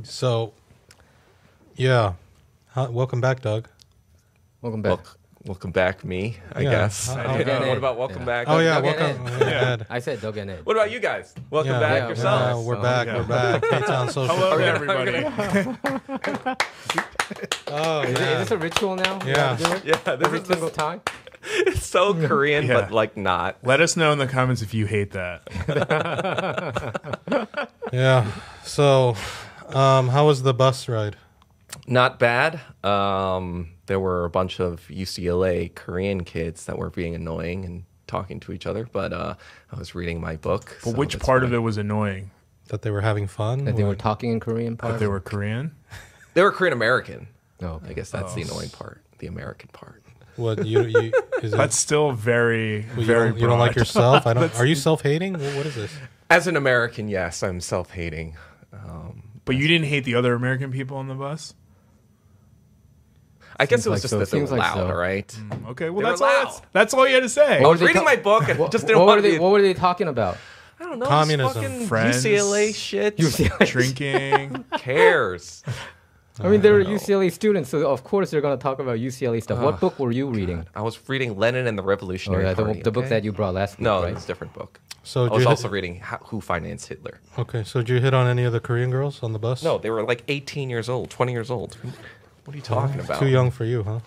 So, yeah. Welcome back, Doug. Welcome back. Welcome back, me, I Yeah. guess. What about welcome back? Oh, yeah, Doug welcome. and Ed. I said Doug and Ed. What about you guys? Welcome Yeah. back Yeah, yourselves. We're back. yeah. We're back. Ktown Social Hello, Club. everybody. Oh, Is man. this a ritual now? Yeah. Do it? Yeah, this Every is single time? it's so Korean, Yeah. but like not. Let us know in the comments if you hate that. Yeah. So, how was the bus ride? Not bad. There were a bunch of UCLA Korean kids that were being annoying and talking to each other, but I was reading my book. But which part of it was annoying? That they were having fun? That they were talking in Korean part? That they were Korean? They were Korean American. No. I guess that's the annoying part, the American part. What, you is it, That's still very, you very don't, you don't like broad. yourself? I don't. Are you self-hating? What is this? As an American, yes, I'm self-hating. But you didn't hate the other American people on the bus? I guess Seems it was like just so. that they were Seems like loud, so. all right? Okay, well, They that's were all, loud. that's all you had to say. I was reading my book and just didn't want to be... What were they talking about? I don't know. Communism. Fucking Friends. UCLA shit. Drinking. Cares? I mean, they're UCLA students, so of course they're going to talk about UCLA stuff. What book were you reading? I was reading Lenin and the Revolutionary Party. The book okay? that you brought last week, No, right? it's a different book. So I did was you also hit, reading Who Financed Hitler. okay. So did you hit on any of the Korean girls on the bus? No, they were like 18 years old, 20 years old. What are you talking about? Too young for you, huh?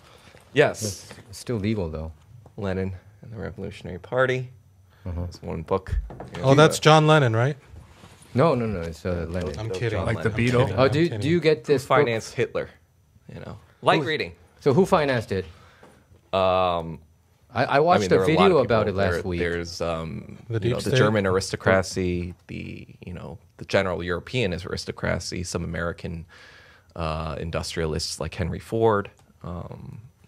Yes. It's still legal, though. Lenin and the Revolutionary Party. It's one book. Oh, that's John Lennon, right? No, it's Lenin. I'm kidding. John Like the Lennon. Beatles? kidding. Oh, I'm do kidding. you get Who this book? Financed Hitler? You know, light reading. So who financed it? I watched I mean, there a are lot video of about it people. last week. There's deep the state? German aristocracy, the general European aristocracy, some American industrialists like Henry Ford.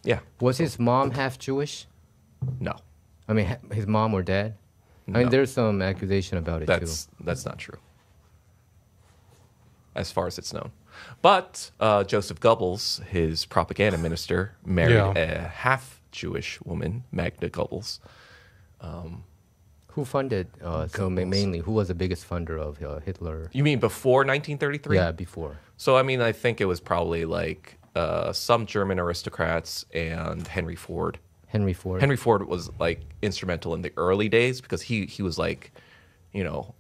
Yeah, Was his mom half Jewish? no, I mean, his mom or dad? I No. mean, there's some accusation about it too. that's not true, as far as it's known. But Joseph Goebbels, his propaganda minister, married Yeah. a half Jewish woman, Magda Goebbels. Who funded? So mainly, who was the biggest funder of Hitler? You mean before 1933? Yeah, before. So, I mean, I think it was probably like some German aristocrats and Henry Ford. Henry Ford. Henry Ford was like instrumental in the early days because he was like,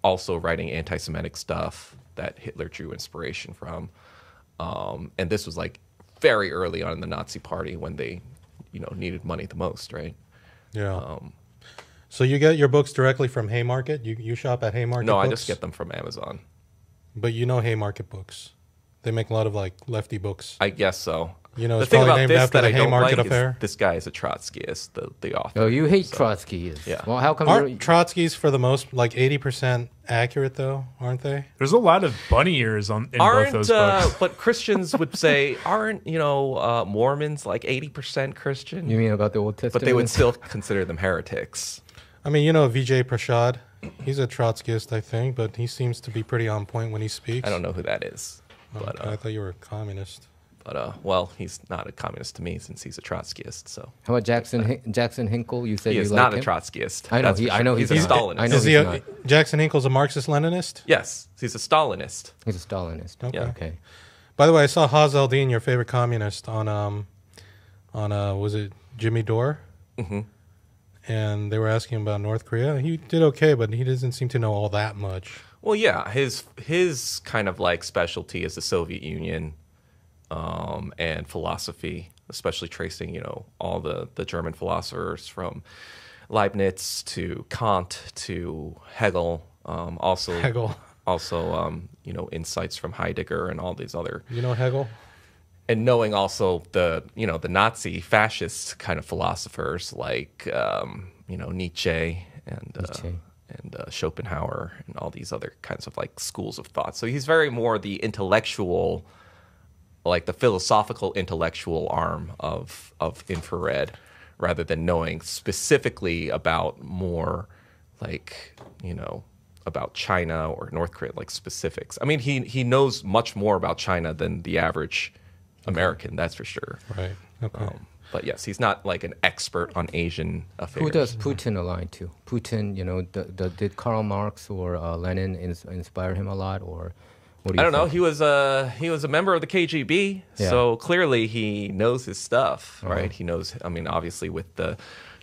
also writing anti-Semitic stuff that Hitler drew inspiration from. And this was like very early on in the Nazi Party when they, needed money the most, right? Yeah. So you get your books directly from Haymarket? You shop at Haymarket No, books? I just get them from Amazon. But you know Haymarket books. They make a lot of like lefty books. I guess so. You know, The it's thing probably about named this after that the I don't Haymarket like affair. is this guy is a Trotskyist, the author. Oh, you hate So- Trotskyists. yeah. Well, how come Aren't you're... Trotskys for the most like 80% accurate though? Aren't they? There's a lot of bunny ears in both Aren't those books. but Christians would say aren't Mormons like 80% Christian? You mean about the Old Testament? But they would still consider them heretics. I mean, Vijay Prashad. He's a Trotskyist, I think, but he seems to be pretty on point when he speaks. I don't know who that is, but I thought you were a communist. well, he's not a communist to me since he's a Trotskyist. So How about Jackson Hinkle? You said he you is like not him? a Trotskyist. I know. That's for I know sure. he's a not. Stalinist. I know Is he's he not. Jackson Hinkle's a Marxist-Leninist? Yes, he's a Stalinist. He's a Stalinist. Okay. Okay. By the way, I saw Haz Eldin, your favorite communist, on was it Jimmy Dore? Mm-hmm. And they were asking him about North Korea. He did okay, but he doesn't seem to know all that much. Well, yeah, his kind of like specialty is the Soviet Union and philosophy, especially tracing, all the German philosophers from Leibniz to Kant to Hegel, Hegel. also insights from Heidegger and all these other, You know Hegel? and knowing also the Nazi fascist kind of philosophers like Nietzsche and Schopenhauer and all these other kinds of like schools of thought. So he's very more the intellectual, like the philosophical intellectual arm of infrared, rather than knowing specifically about more like about China or North Korea, like specifics. I mean, he knows much more about China than the average American, that's for sure. Right. Okay. But yes, he's not like an expert on Asian affairs. Who does Putin align to? Putin, did Karl Marx or Lenin inspire him a lot, or What do you I don't know. think? He was a member of the KGB, Yeah. so clearly he knows his stuff, right? He knows. I mean, obviously with the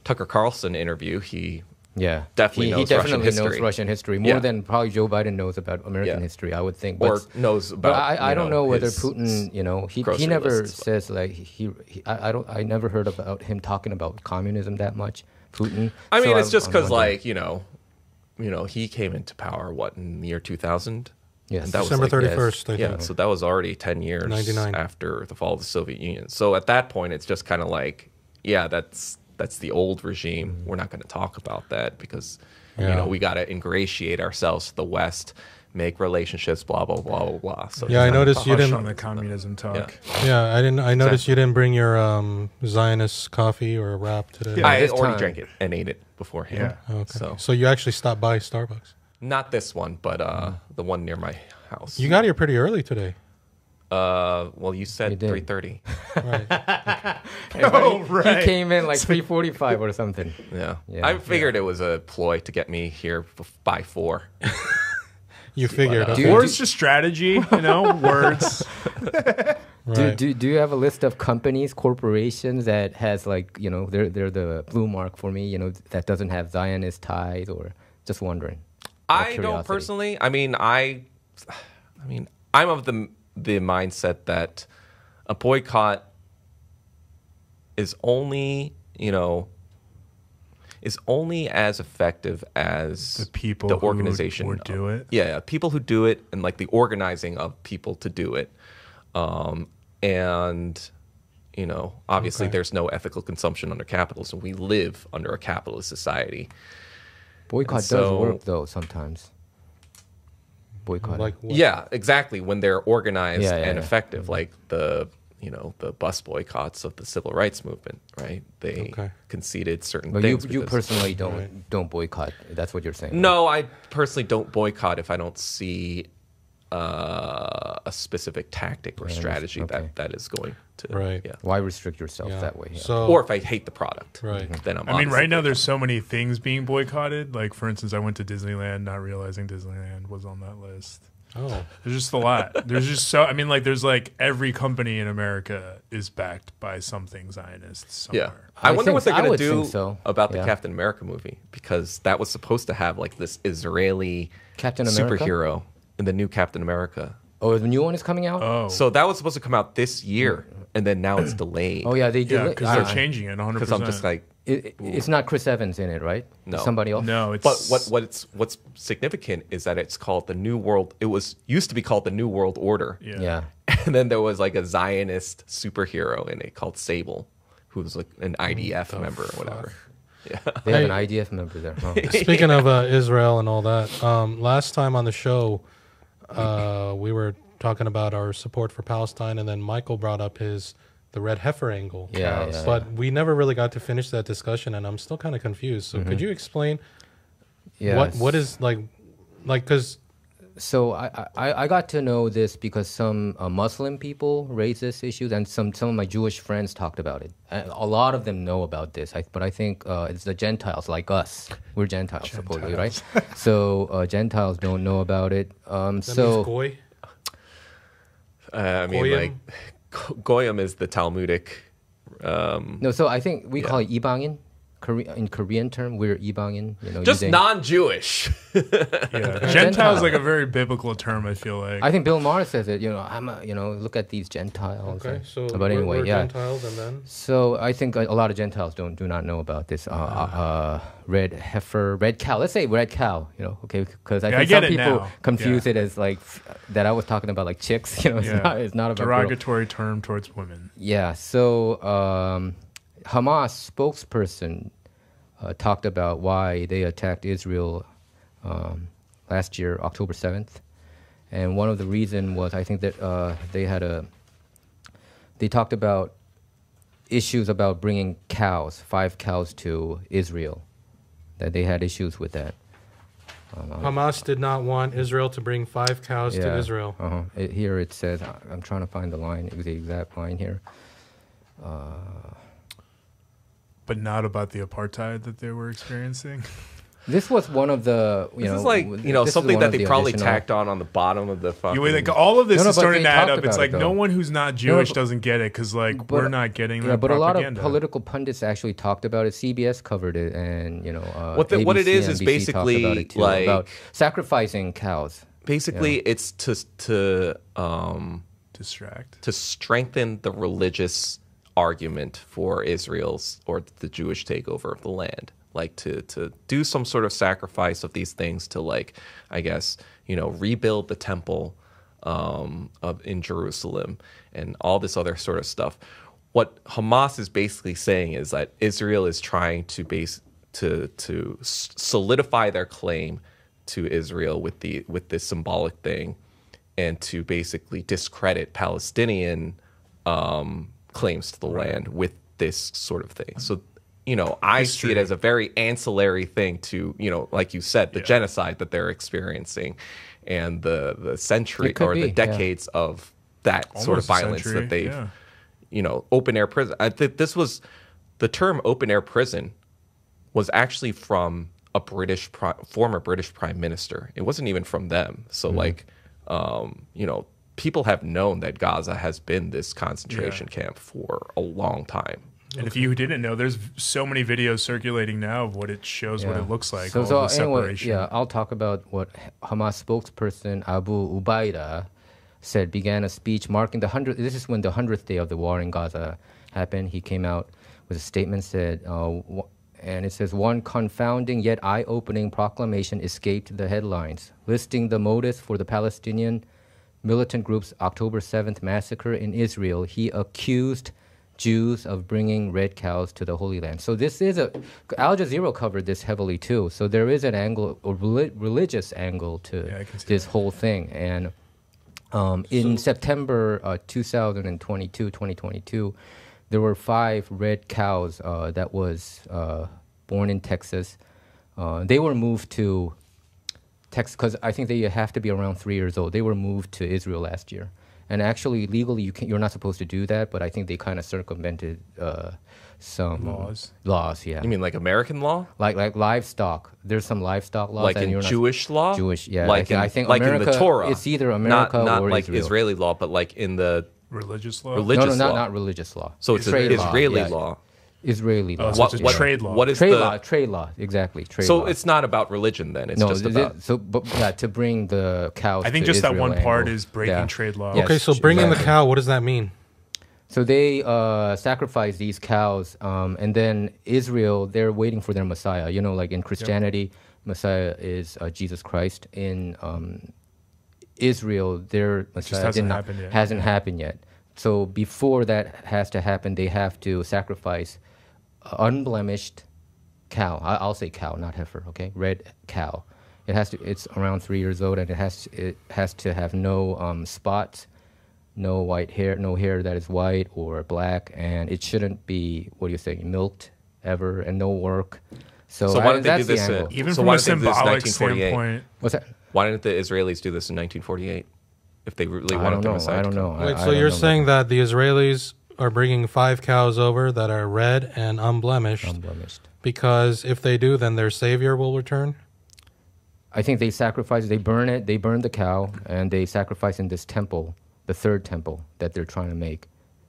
Tucker Carlson interview, he Yeah, definitely knows he Russian definitely knows history. Russian history more Yeah. than probably Joe Biden knows about American Yeah. history. I would think, or knows But about. I don't know whether his Putin, he grocery never lists. says like I never heard about him talking about communism that much. Putin. I mean, So it's just I'm because wondering. he came into power in the year 2000. Yes. And that was December like- 31st, I Yeah, think. so that was already 10 years 99. after the fall of the Soviet Union. So at that point, it's just kind of like, yeah, that's the old regime. We're not going to talk about that because Yeah. we got to ingratiate ourselves to the West, make relationships, blah blah blah blah blah. So Yeah, I noticed you Hush didn't. on the communism talk. Yeah, I noticed you didn't bring your Zionist coffee or wrap today. Yeah. I this already time- drank it and ate it beforehand. Yeah. Okay. So So you actually stopped by Starbucks. not this one, but the one near my house. You got here pretty early today. Well, you said You did. 3:30. Right. Oh, right. He came in like 3:45 or something. Yeah. Yeah. I figured it was a ploy to get me here by 4. You figured. Do Okay. you- Or it's just strategy, words. Right. Do you have a list of companies, corporations that has like they're the blue mark for me, that doesn't have Zionist ties, or just wondering? Out of I don't curiosity. personally. I mean, I'm of the mindset that a boycott is only as effective as The people the who organization would do it. Yeah, people who do it, and like the organizing of people to do it, and obviously Okay. there's no ethical consumption under capitalism. We live under a capitalist society. Boycott And so- does work though sometimes. Boycott. Like what? Yeah, exactly. When they're organized Yeah, yeah, and yeah. effective, like the bus boycotts of the civil rights movement, right? They Okay. conceded certain but things. you because- personally don't boycott. That's what you're saying. No, I personally don't boycott if I don't see a specific tactic or Yeah, strategy okay. that is going to Right. Yeah. Why restrict yourself Yeah. that way? Yeah. So Or if I hate the product, Right. then I'm. I mean, obviously right now there's so many things being boycotted. Like, for instance, I went to Disneyland not realizing Disneyland was on that list. oh, There's just a lot. There's just so. I mean, like, there's like every company in America is backed by something Zionist Yeah, somewhere. I I wonder think what they're so. I going to would do think so. about the Yeah. Captain America movie, because that was supposed to have like this Israeli Captain America? superhero in the new Captain America. Oh, the new one is coming out. Oh, So that was supposed to come out this year, and then now it's delayed. Oh yeah, they did. yeah, it. because they're changing it 100%. Because I'm just like, It's not Chris Evans in it, right? No. Somebody else. no, it's but what's significant is that it's called the New World. It used to be called the New World Order, Yeah. and then there was like a Zionist superhero in it called Sable, who was like an IDF member or whatever. Yeah. They have Hey. an IDF member there. Huh? speaking of Israel and all that, last time on the show, we were talking about our support for Palestine, and then Michael brought up the Red Heifer angle. Yeah, yeah, but we never really got to finish that discussion, and I'm still kind of confused. So could you explain Yeah. what is like because So I got to know this because some Muslim people raised this issue, and some of my Jewish friends talked about it. A lot of them know about this, but I think it's the Gentiles like us. We're Gentiles, supposedly, right? So Gentiles don't know about it. that means So goy? I mean, Goyim? like Goyim is the Talmudic. no, so I think we Yeah. call it Ibangin. In Korean term, we're Ibangin. Just using- non-Jewish. yeah. Gentile is like a very biblical term. I feel like. I think Bill Maher says it. Look at these Gentiles. Okay, so but anyway, we're yeah. Gentiles, and then So I think a lot of Gentiles do not know about this red heifer, red cow. Let's say red cow, okay, because I Yeah, I think get some it people now. confuse Yeah. it as like that I was talking about like chicks. It's not about girls. derogatory term towards women. Yeah. So Hamas spokesperson talked about why they attacked Israel last year, October 7th, and one of the reason was I think that they talked about issues about bringing 5 cows to Israel, that they had issues with that. Hamas did not want Israel to bring 5 cows to Israel. Here it says, I'm trying to find the exact line here. But not about the apartheid that they were experiencing. This was one of the This is like something that they probably tacked on the bottom of the fucking. Like, all of this is starting to add up. It's like it, no one who's not Jewish doesn't get it because like we're not getting that. Yeah, but propaganda. a lot of political pundits actually talked about it. CBS covered it, and what it is NBC basically about it too, like about sacrificing cows. Basically, it's to distract, to strengthen the religious argument for Israel's or the Jewish takeover of the land. Like to do some sort of sacrifice of these things to, like, I guess, rebuild the temple in Jerusalem and all this other sort of stuff. What Hamas is basically saying is that Israel is trying to solidify their claim to Israel with this symbolic thing, and to basically discredit Palestinian claims to the land with this sort of thing. So I see it as a very ancillary thing to, like you said, the genocide that they're experiencing and the century or the decades of that almost sort of violence that they've, open air prison. I think the term open air prison was actually from a former British prime minister. It wasn't even from them. So people have known that Gaza has been this concentration camp for a long time. And if you didn't know, there's so many videos circulating now of what it shows, what it looks like. So anyway, I'll talk about what Hamas spokesperson Abu Ubaida said. Began a speech marking the 100th. This is when the 100th day of the war in Gaza happened. He came out with a statement, said, and it says, one confounding yet eye-opening proclamation escaped the headlines, listing the motives for the Palestinian militant group's October 7th massacre in Israel. He accused Jews of bringing red cows to the Holy Land. So this is Al Jazeera covered this heavily too. So there is an angle, a religious angle to this whole thing. And in September 2022, there were 5 red cows that was born in Texas. They were moved to Texas because I think they have to be around 3 years old. They were moved to Israel last year. And actually, legally, you're not supposed to do that, but I think they kind of circumvented some laws. Yeah. You mean like American law? Like livestock. There's some livestock laws. Like in Jewish law? Jewish, yeah. Like I think like America, in the Torah. It's either America not or like Israel. Israeli law, but like in the religious law. Not religious law. So it's Israeli law. Israeli law. So it's a trade law. What is trade law, exactly. So it's not about religion then. It's just about to bring the cows. I think to just Israel that one part is breaking trade law. Okay, so bringing the cow, what does that mean? So they sacrifice these cows, and then Israel, they're waiting for their Messiah. Like in Christianity, Messiah is Jesus Christ. In Israel, their Messiah hasn't happened yet. So before that has to happen, they have to sacrifice unblemished cow. I'll say cow, not heifer. Okay, red cow. It's around 3 years old, and it has to have no spots, no white hair, no hair that is white or black, and it shouldn't be milked ever, and no work. So why didn't they do this? Even from a symbolic standpoint, what's that? Why didn't the Israelis do this in 1948? If they really wanted their Messiah I don't know. Wait, so you're saying that the Israelis are bringing 5 cows over that are red and unblemished. Because if they do, then their savior will return? I think they sacrifice, they burn the cow, and they sacrifice in this temple, the 3rd temple that they're trying to make.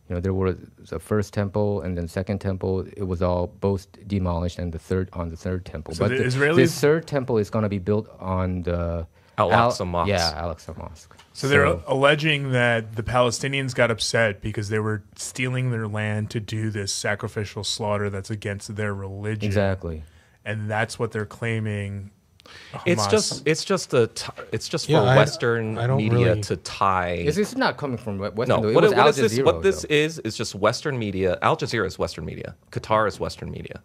There was the 1st temple and then 2nd temple. It was all both demolished, and the 3rd temple. So but this 3rd temple is going to be built on the Al-Aqsa Mosque. Yeah, Al-Aqsa Mosque. So they're alleging that the Palestinians got upset because they were stealing their land to do this sacrificial slaughter that's against their religion. Exactly. And that's what they're claiming. Hamas. It's just for Western media to tie. This is not coming from Western. No, what this is just Western media. Al Jazeera is Western media. Qatar is Western media.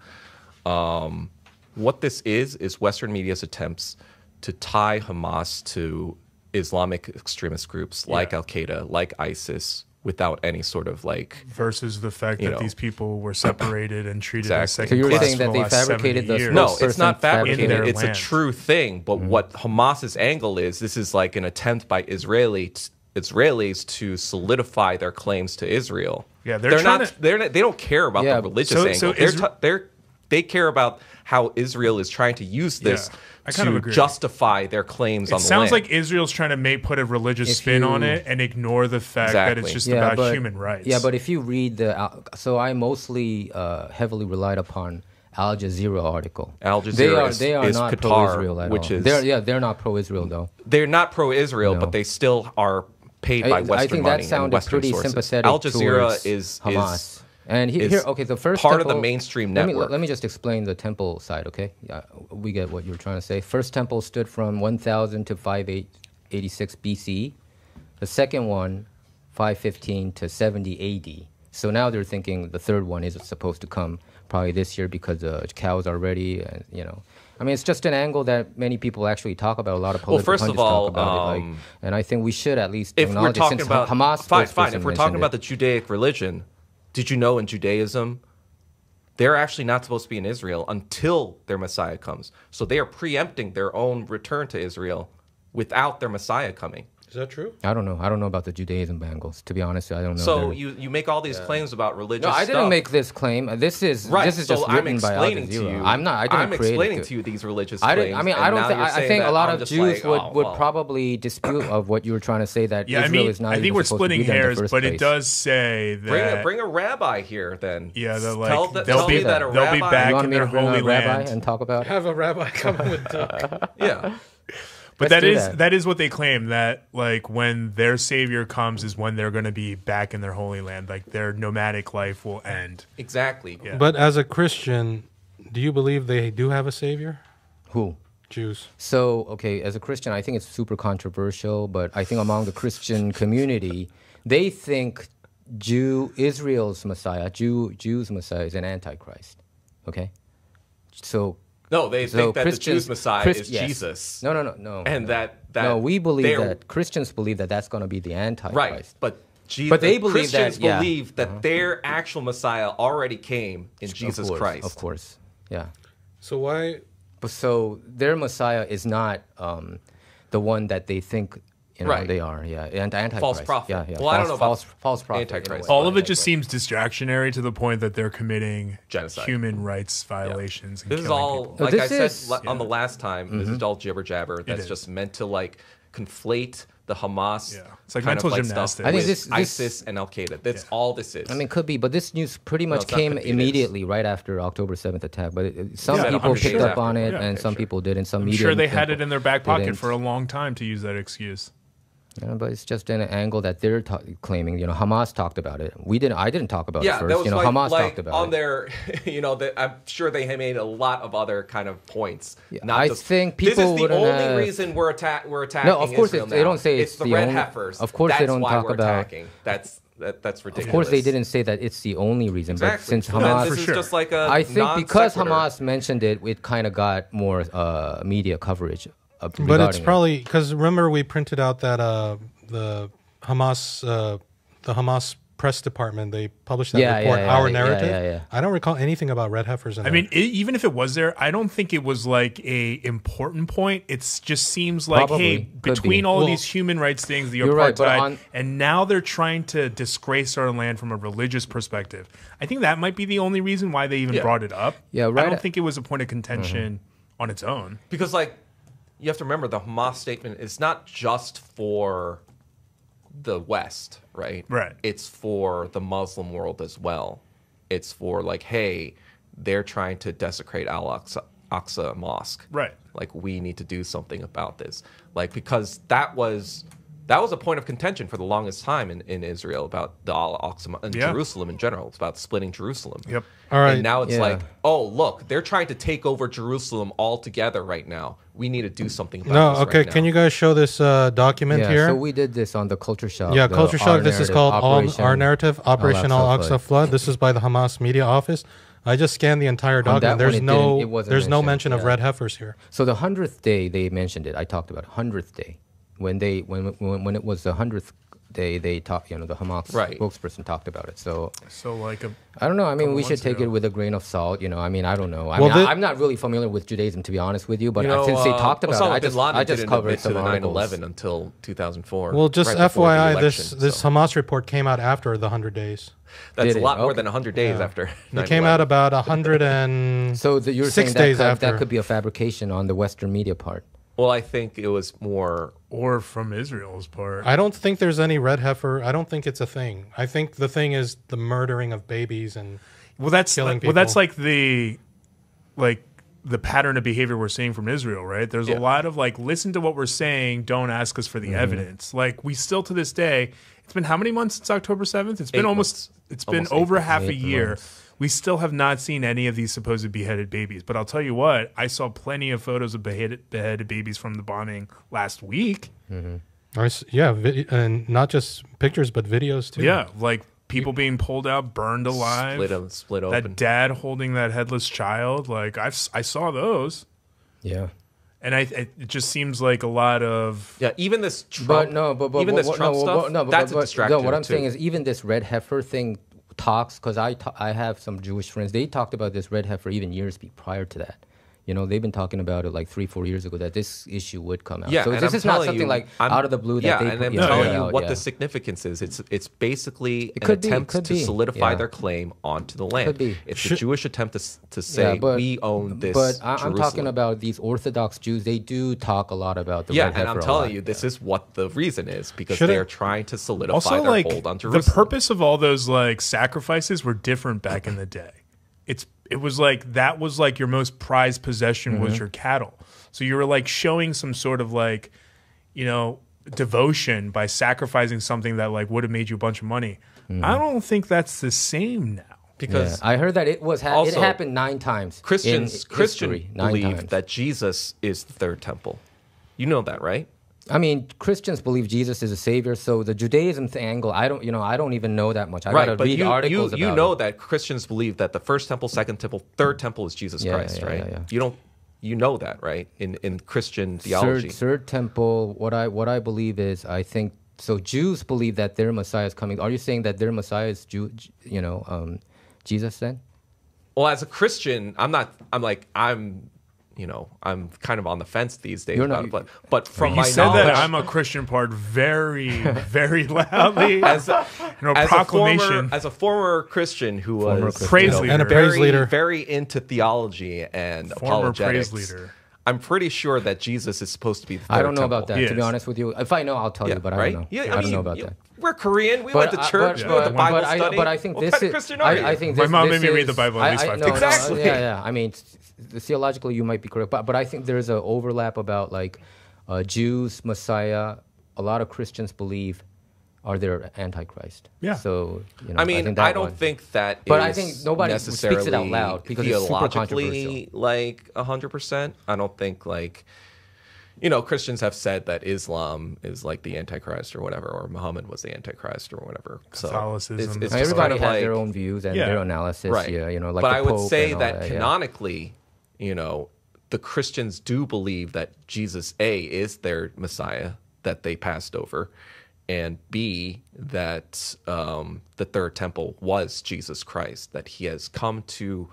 What this is Western media's attempts to tie Hamas to Islamic extremist groups like Al-Qaeda, like ISIS, without any sort of versus the fact that these people were separated and treated as second class. So you were saying that they fabricated the No, it's not fabricated. It's a true thing. But what Hamas's angle is, this is like an attempt by Israelis to solidify their claims to Israel. Yeah, they don't care about the religious angle. they care about how Israel is trying to use this I kind of to agree. justify their claims on the land. It sounds like Israel's trying to put a religious spin on it and ignore the fact that it's just about human rights. Yeah, but if you read so I mostly heavily relied upon Al Jazeera article. Al Jazeera they are is not Qatar, pro-Israel at which all. is They're not pro-Israel though. they're not pro-Israel, No. but they still are paid by Western I think money that and sounded Western pretty sources. sympathetic Al Jazeera towards is Hamas. And is here, okay, the first part of temple, the mainstream let network. Me just explain the temple side, okay? Yeah, we get what you're trying to say. First temple stood from 1000 to 586 BC. The second one, 515 to 70 AD. So now they're thinking the third one is supposed to come probably this year because the cows are ready. And, you know, I mean, it's just an angle that many people actually talk about. A lot of political first of pundits all, talk about it. Like, and I think we should at least if we're acknowledge it talking since about Hamas fine, spokesperson if we're talking mentioned about it. the Judaic religion, did you know in Judaism they're actually not supposed to be in Israel until their Messiah comes? So they are preempting their own return to Israel without their Messiah coming. Is that true? I don't know. I don't know about the Judaism bangles. To be honest, I don't know. So you make all these claims about religious No, I stuff. didn't make this claim. This is Right, this is so just I'm written by Al explaining to Jazeera. you. I'm not. I didn't I'm create explaining it. to you these religious I claims. didn't. I mean, and I don't now think. you're I saying think a that lot I'm of just Jews like, would probably dispute of what you were trying to say that Yeah, Israel is not. I think even we're supposed to splitting be there in the hairs, first but place. it does say that bring a rabbi here then. Yeah, they're like, tell they'll me be that a they'll be rabbi- back You want in me to their bring holy a rabbi land. and talk about it? Have a rabbi coming with duck. Yeah. But Let's that do is that. that is what they claim, that like when their savior comes is when they're going to be back in their holy land, like their nomadic life will end. Exactly. Yeah. But as a Christian, do you believe they do have a savior? Who? Jews. So, okay, as a Christian, I think it's super controversial, but I think among the Christian community, they think Israel's Messiah, Jews' Messiah is an antichrist. Okay? So, No, they think that the Christians- Jews' Messiah is yes. Jesus. No. And that No, we believe they're- that Christians believe that that's going to be the antichrist. Right, but But they believe Christians that, yeah. believe that their actual Messiah already came in Jesus of course, Christ. Of course, yeah. So why? But so their Messiah is not the one that they think Right. they are. Yeah, and antichrist. False prophet. Yeah, yeah. Well, I don't know about false prophet. antichrist. in a way. All of it just seems distractionary to the point that they're committing Genocide. human rights violations. And This is killing all, people. like This I said is- on the last time, this is all jibber jabber. That's is. just meant to like conflate the Hamas. Yeah. It's like kind mental of, like, gymnastics. stuff I think with this- ISIS and Al Qaeda. That's all this is. I mean, could be, but this news pretty much it's not came could be, it is. immediately right after October 7th attack. But some Yeah, people I'm picked sure. up on it, Yeah, and okay, some sure. people didn't. Some I'm media sure they people had it in their back pocket didn't. for a long time to use that excuse. Yeah, but it's just an angle that they're claiming. You know, Hamas talked about it. We didn't. I didn't talk about yeah, it first. that was You know, like, Hamas like talked about on it. their, I'm sure they had made a lot of other kind of points. Yeah, Not I just, think this people is the wouldn't only have- reason we're attacking. No, of course Israel they now. don't say it's the the red only- heifers. of course they That's don't why talk we're about- attacking. That's ridiculous. Of course, they didn't say that it's the only reason. Exactly. But since So Hamas, this is just like a I think because non-sequitur. Hamas mentioned it, it kind of got more media coverage. But it's regarding it. probably because remember we printed out that the Hamas press department, they published that report, Our Narrative. yeah. I don't recall anything about red heifers in I there. mean, even if it was there, I don't think it was like a important point. It just seems like, Probably. hey, Could between be. all of Well, these human rights things, the you're right, but apartheid, on- and now they're trying to disgrace our land from a religious perspective. I think that might be the only reason why they even Yeah. brought it up. Yeah, I right. don't think it was a point of contention on its own. Because, like, you have to remember the Hamas statement is not just for the West, right? Right. It's for the Muslim world as well. It's for, like, hey, they're trying to desecrate Al-Aqsa Mosque. Right. Like, we need to do something about this. Like, because that was a point of contention for the longest time in Israel about the Al-Aqsa and Yeah. Jerusalem in general. It's about splitting Jerusalem. Yep. All right. And now it's Yeah. like, oh, look, they're trying to take over Jerusalem altogether right now. We need to do something about no, this okay. right Can now. you guys show this document Yeah, here? so we did this on the Culture Shock. Yeah, the Culture Our Shock. This is Narrative, called Operation Our Narrative, Operation Al-Aqsa Al-Aqsa Flood. This is by the Hamas Media Office. I just scanned the entire that document. one, There's it wasn't there's no mentioned, mention of yeah. red heifers here. So the 100th day they mentioned it. I talked about 100th day when it was the 100th they talk, the Hamas Right. spokesperson talked about it. So like I don't know. I mean, we should months take ago. it with a grain of salt. I mean, I don't know. Well, I'm not really familiar with Judaism, to be honest with you. But You know, since they talked about Osama it, bin Laden I just didn't covered admit some to the articles. 9/11 until 2004. Well, just right before the FYI, election, this so Hamas report came out after the 100 days. that's Did a it? lot more Okay. than 100 days Yeah. after. It came out about 106 So you're saying days that after. could be a fabrication on the Western media part. Well, I think it was more. or from Israel's part. I don't think there's any red heifer. I don't think it's a thing. I think the thing is the murdering of babies and Well, that's killing that's people. like the pattern of behavior we're seeing from Israel, right? There's Yeah. a lot of like, listen to what we're saying, don't ask us for the evidence. Like, we still to this day, it's been how many months since October 7th? It's been 8 almost months. it's been Almost 8 over half a 8 year. months. We still have not seen any of these supposed beheaded babies. But I'll tell you what, I saw plenty of photos of beheaded babies from the bombing last week. and not just pictures but videos too. Yeah, like people being pulled out, burned alive. Split open. That dad holding that headless child, like I saw those, Yeah. and it just seems like a lot of Yeah, even this Trump. But no, but even this Trump stuff. That's a distraction. No, what I'm too. saying is even this red heifer thing talks, because I have some Jewish friends. They talked about this red heifer even years prior to that. They've been talking about it like 3-4 years ago that this issue would come out. Yeah, so and this I'm is not telling something you, like I'm- out of the blue that yeah, they and put I'm it telling you out, what yeah. the significance is. It's basically an could be, attempt could to be, solidify yeah. their claim onto the land. Could be. It's a Jewish attempt to say Yeah, but- we own this. But I'm talking Jerusalem. about these Orthodox Jews. They do talk a lot about the Yeah, red heifer. and I'm a telling lot, you, this is what the reason is because Should they it- are trying to solidify also their like hold on the Jerusalem. purpose of all those like sacrifices were different back in the day. It was like that was like your most prized possession was your cattle. So you were like showing some sort of like, devotion by sacrificing something that like would have made you a bunch of money. I don't think that's the same now. because I heard that it Also, happened 9 times. Christians in history, 9 believe times. that Jesus is the third temple. You know that, right? I mean, Christians believe Jesus is a savior. So the Judaism angle, I don't even know that much. I Right, gotta but read articles you about know it. that Christians believe that the first temple, second temple, third temple is Jesus Yeah, Christ, yeah, right? yeah. You know that, right? In Christian theology. Third temple. What I believe is, I think so. Jews believe that their Messiah is coming. Are you saying that their Messiah is Jesus then? Well, as a Christian, I'm kind of on the fence these days You're about not- it. But from You my said knowledge, that I'm a Christian part very, very loudly. as proclamation. as a former Christian who was Christian. Praise leader. And a praise leader. very into theology and Former apologetics. praise leader. I'm pretty sure that Jesus is supposed to be the third I don't know temple. about that. He To be is. honest with you, if I know, I'll tell Yeah, you. But right? I don't know. Yeah, I don't know about you- that. We're Korean. We went to church. We went to Bible study. But I think What this kind is. of Christian are you? I think My this, mom this made me read is- the Bible at least 5 no, times. no, Exactly. yeah. I mean, theologically, you might be correct, but I think there's an overlap about like Jews, Messiah. A lot of Christians believe are their Antichrist. Yeah. So I mean, think I that don't one. think that But is I think nobody speaks it out necessarily loud because it's super theologically like 100%. I don't think like Christians have said that Islam is like the Antichrist or whatever, or Muhammad was the Antichrist or whatever. So Catholicism. it's just Everybody kind has of their like- own views and Yeah. their analysis. right. Yeah, like but the I would Pope say and all that yeah. canonically, the Christians do believe that Jesus A is their Messiah that they passed over, and B that the third temple was Jesus Christ, that he has come to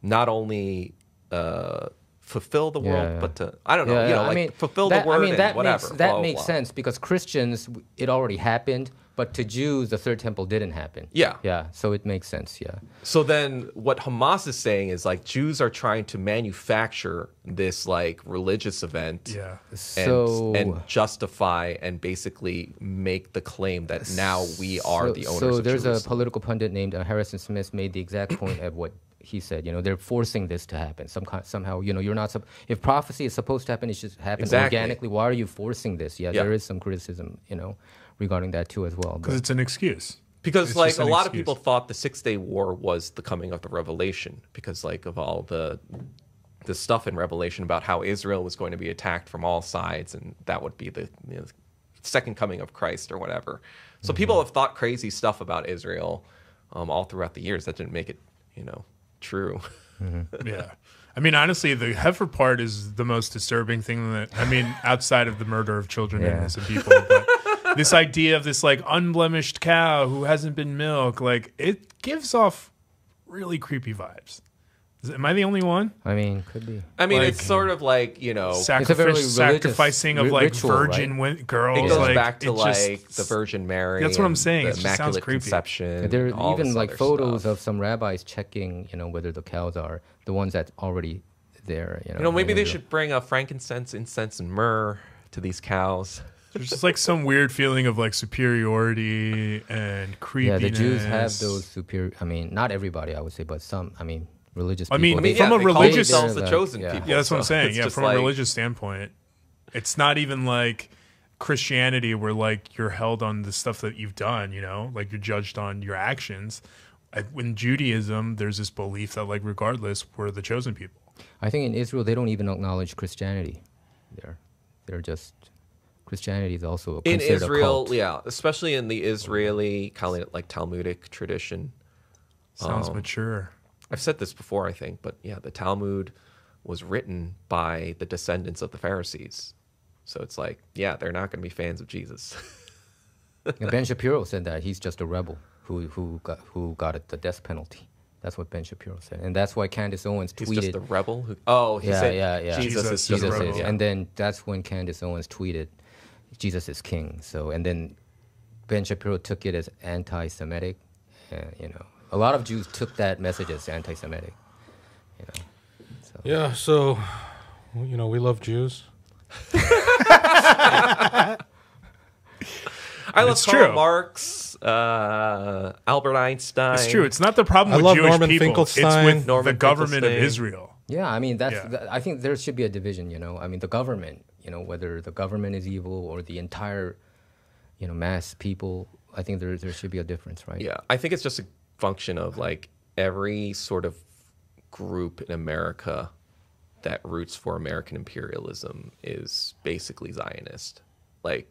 not only fulfill the world, Yeah. but to fulfill the word and that whatever. makes blah, blah, makes blah. sense because Christians, it already happened, but to Jews, the third temple didn't happen. Yeah. Yeah, so it makes sense, yeah. So then what Hamas is saying is like Jews are trying to manufacture this like religious event Yeah. and justify and basically make the claim that now we are the owners So of there's a Jerusalem. political pundit named Harrison Smith made the exact point of what he said. They're forcing this to happen somehow. You're not if prophecy is supposed to happen, it should happen Exactly. organically. Why are you forcing this? Yeah, Yeah. there is some criticism, regarding that too as well. Because But it's an excuse. Because It's like just a an lot of excuse. people thought the 6-day war was the coming of the revelation because like of all the stuff in Revelation about how Israel was going to be attacked from all sides and that would be the second coming of Christ or whatever. So people have thought crazy stuff about Israel all throughout the years. That didn't make it, true. Yeah. I mean, honestly, the heifer part is the most disturbing thing outside of the murder of children and Yeah. innocent people. But this idea of this like unblemished cow who hasn't been milked, like it gives off really creepy vibes. Am I the only one? I mean, could be. I mean, Like- it's sort of like, It's a very religious sacrificing of like ritual, virgin girls. it goes like, back to it just- like the Virgin Mary. That's what I'm and saying. The It just sounds Immaculate creepy. Conception. There are all even this like other photos stuff. of some rabbis checking, whether the cows are the ones that's already there. Maybe in they Israel. should bring frankincense, incense, and myrrh to these cows. There's just like some weird feeling of like superiority and Yeah, creepiness. the Jews have those superior. I mean, not everybody, I would say, but some. I mean, religious. I mean, people, from a they call religious- themselves the They're chosen like- people. Yeah, that's what I'm so saying. it's Yeah, just from a religious standpoint, it's not even like Christianity where like you're held on the stuff that you've done, like you're judged on your actions. In Judaism, there's this belief that like regardless, we're the chosen people. I think in Israel they don't even acknowledge Christianity. They're just Christianity is also in considered Israel, a cult. yeah, especially in the Israeli, calling it like Talmudic tradition. Sounds mature. I've said this before, I think, but yeah, the Talmud was written by the descendants of the Pharisees. So it's like, yeah, they're not going to be fans of Jesus. And Ben Shapiro said that he's just a rebel who got the death penalty. That's what Ben Shapiro said, and that's why Candace Owens tweeted. He's just a rebel. He said, yeah. Jesus is just Jesus a Jesus rebel. is, and then that's when Candace Owens tweeted, "Jesus is king." So, and then Ben Shapiro took it as anti-Semitic. A lot of Jews took that message as anti-Semitic. So. Yeah, so, we love Jews. I love It's Karl true. Marx, Albert Einstein. It's true. It's not the problem I with love Jewish Norman people. Finkelstein. It's with Norman the government of Finkelstein. Israel. Yeah, I mean Yeah. I think there should be a division. I mean the government. Whether the government is evil or the entire, mass people. I think there should be a difference, right? Yeah, I think it's just a function of like every sort of group in America that roots for American imperialism is basically Zionist. Like,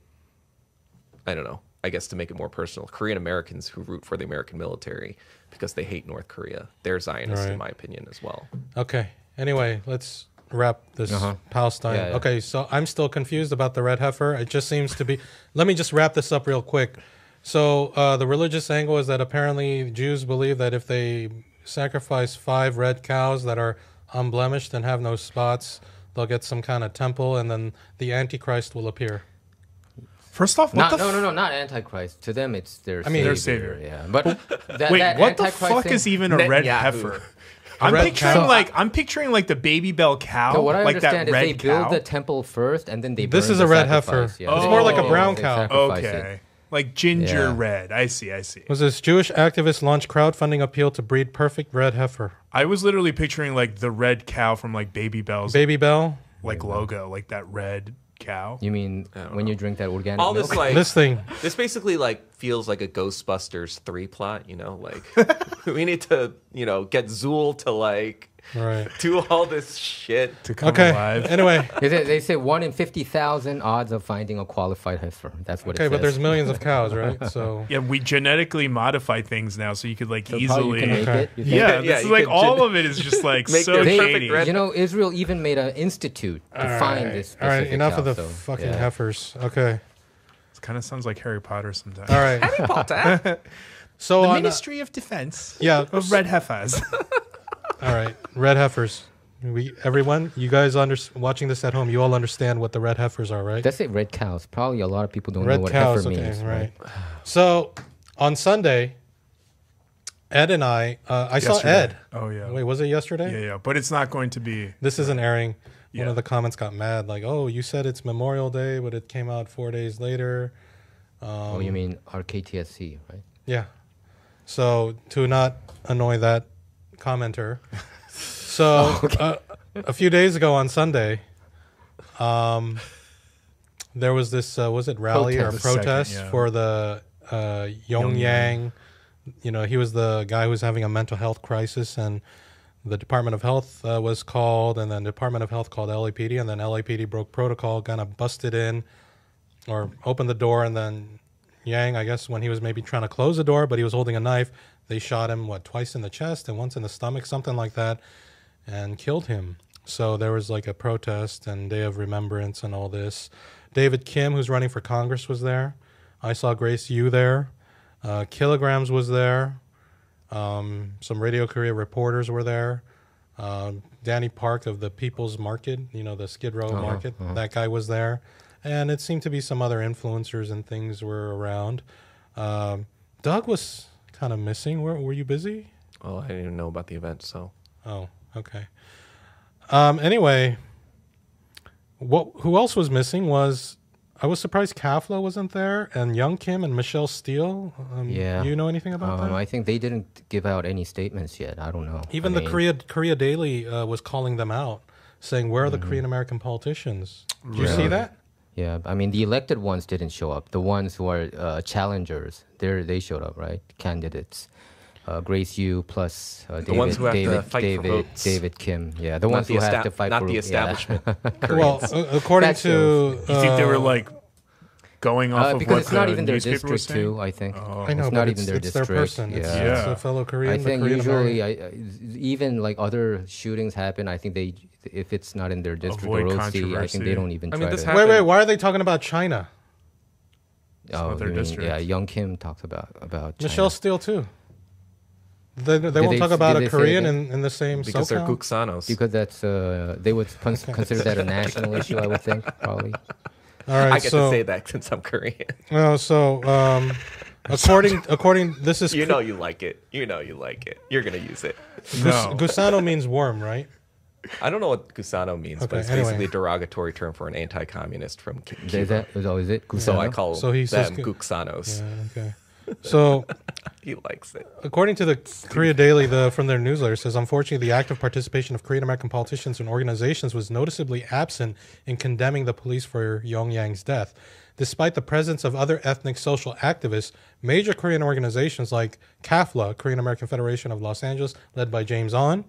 I don't know. I guess to make it more personal, Korean Americans who root for the American military because they hate North Korea, they're Zionists Right. in my opinion as well. Okay. Anyway, let's wrap this Palestine. Yeah, yeah. Okay, so I'm still confused about the red heifer. It just seems to be. Let me just wrap this up real quick. So the religious angle is that apparently Jews believe that if they sacrifice 5 red cows that are unblemished and have no spots, they'll get some kind of temple, and then the Antichrist will appear. First off, what No, not Antichrist. To them, it's their. I mean, their savior. savior. Yeah, but that, Wait, that what the Antichrist fuck thing- is even a red Netanyahu. heifer? red cow? I'm picturing like the baby bell cow, No, what I like that understand is red they cow. build the temple first, and then they. This burn is the a red sacrifice. heifer. Yeah, It's they- more like a brown they cow. sacrifice it. Okay, like ginger Yeah. red. I see. Was this Jewish activist launch crowdfunding appeal to breed perfect red heifer? I was literally picturing like the red cow from like Baby Bell's Baby Bell? like logo, like that red cow. You mean when you drink that organic All milk? this like This thing. this basically like feels like a Ghostbusters 3 plot, like we need to, get Zool to like Right. do all this shit. To come Okay. alive. Anyway. They say 1 in 50,000 odds of finding a qualified heifer. That's what Okay, it says. but there's millions of cows, right? So Yeah, we genetically modify things now, so you could like So how easily. you can make Okay. it. You think? Yeah, Yeah, this is you like could all of it is just like Make so their perfect shady. red- Israel even made an institute to find this. All right, specific enough cow, of the so, fucking yeah. heifers. Okay. It kind of sounds like Harry Potter sometimes. All right. So The on, Ministry of Defense. yeah. Of red heifers. All right. Red heifers. Everyone, you guys watching this at home, you all understand what the red heifers are, right? Let's say red cows. Probably a lot of people don't know Red what cows. heifer Okay, means. right. So on Sunday, Ed and I saw Ed. Oh yeah. Wait, was it yesterday? Yeah. But it's not going to be. This isn't airing. One Yeah. of the comments got mad, like, "Oh, you said it's Memorial Day, but it came out 4 days later." Oh, you mean our KTSC, right? Yeah. So to not annoy that commenter, so a few days ago on Sunday, there was this was it rally or Protest. protest Second, yeah. for the Yong Yang. He was the guy who was having a mental health crisis, and the Department of Health was called, and then the Department of Health called LAPD, and then LAPD broke protocol, kind of busted in or opened the door, and then Yang, I guess when he was maybe trying to close the door, but he was holding a knife, they shot him, twice in the chest and once in the stomach, something like that, and killed him. So there was like a protest and Day of Remembrance and all this. David Kim, who's running for Congress, was there. I saw Grace Yu there. Kilograms was there. Some Radio Korea reporters were there. Danny Park of the People's Market, the Skid Row Market, that guy was there. And it seemed to be some other influencers and things were around. Doug was kind of missing. Were you busy? Oh, I didn't even know about the event, so. Oh, okay. Anyway, who else was missing was, I was surprised Kafla wasn't there, and Young Kim and Michelle Steele. Yeah. You know anything about that? I think they didn't give out any statements yet. I don't know. Even the Korea Daily was calling them out, saying, where are the Korean American politicians? Did you see that? Yeah, I mean, the elected ones didn't show up. The ones who are challengers, they showed up, right? Candidates. Grace Yu plus the ones who have to fight for votes. David Kim. Yeah, the ones who have to fight for not the establishment. Well, according to... You think they were like going off of because what it's not the even their newspaper was district saying? too, I think. I know, it's but not even their it's district. their person. It's a fellow Korean. I think Korean usually, American. even like other shootings happen, I think if it's not in their district Avoid or OC, I think they don't even try this to. happened- Wait, why are they talking about China? Oh, their you mean, district. yeah, Young Kim talks about China. Michelle Steele too. They won't talk about a Korean in the same because they're SoCal? Guksanos. Because that's they would consider that a national issue, I would think, probably. All right, I get to say that since I'm Korean. According, this is You know you like it. You like it. You're going to use it. No. Gusano means worm, right? I don't know what Gusano means, Okay, but it's anyway. basically a derogatory term for an anti-communist from Is Cuba. is it? So I Gusano? call So he says them Guksanos. Yeah, okay. So, He likes it. according to the Korea Daily, from their newsletter, says, unfortunately, the active participation of Korean American politicians and organizations was noticeably absent in condemning the police for Yong Yang's death. Despite the presence of other ethnic social activists, major Korean organizations like KAFLA, Korean American Federation of Los Angeles, led by James On,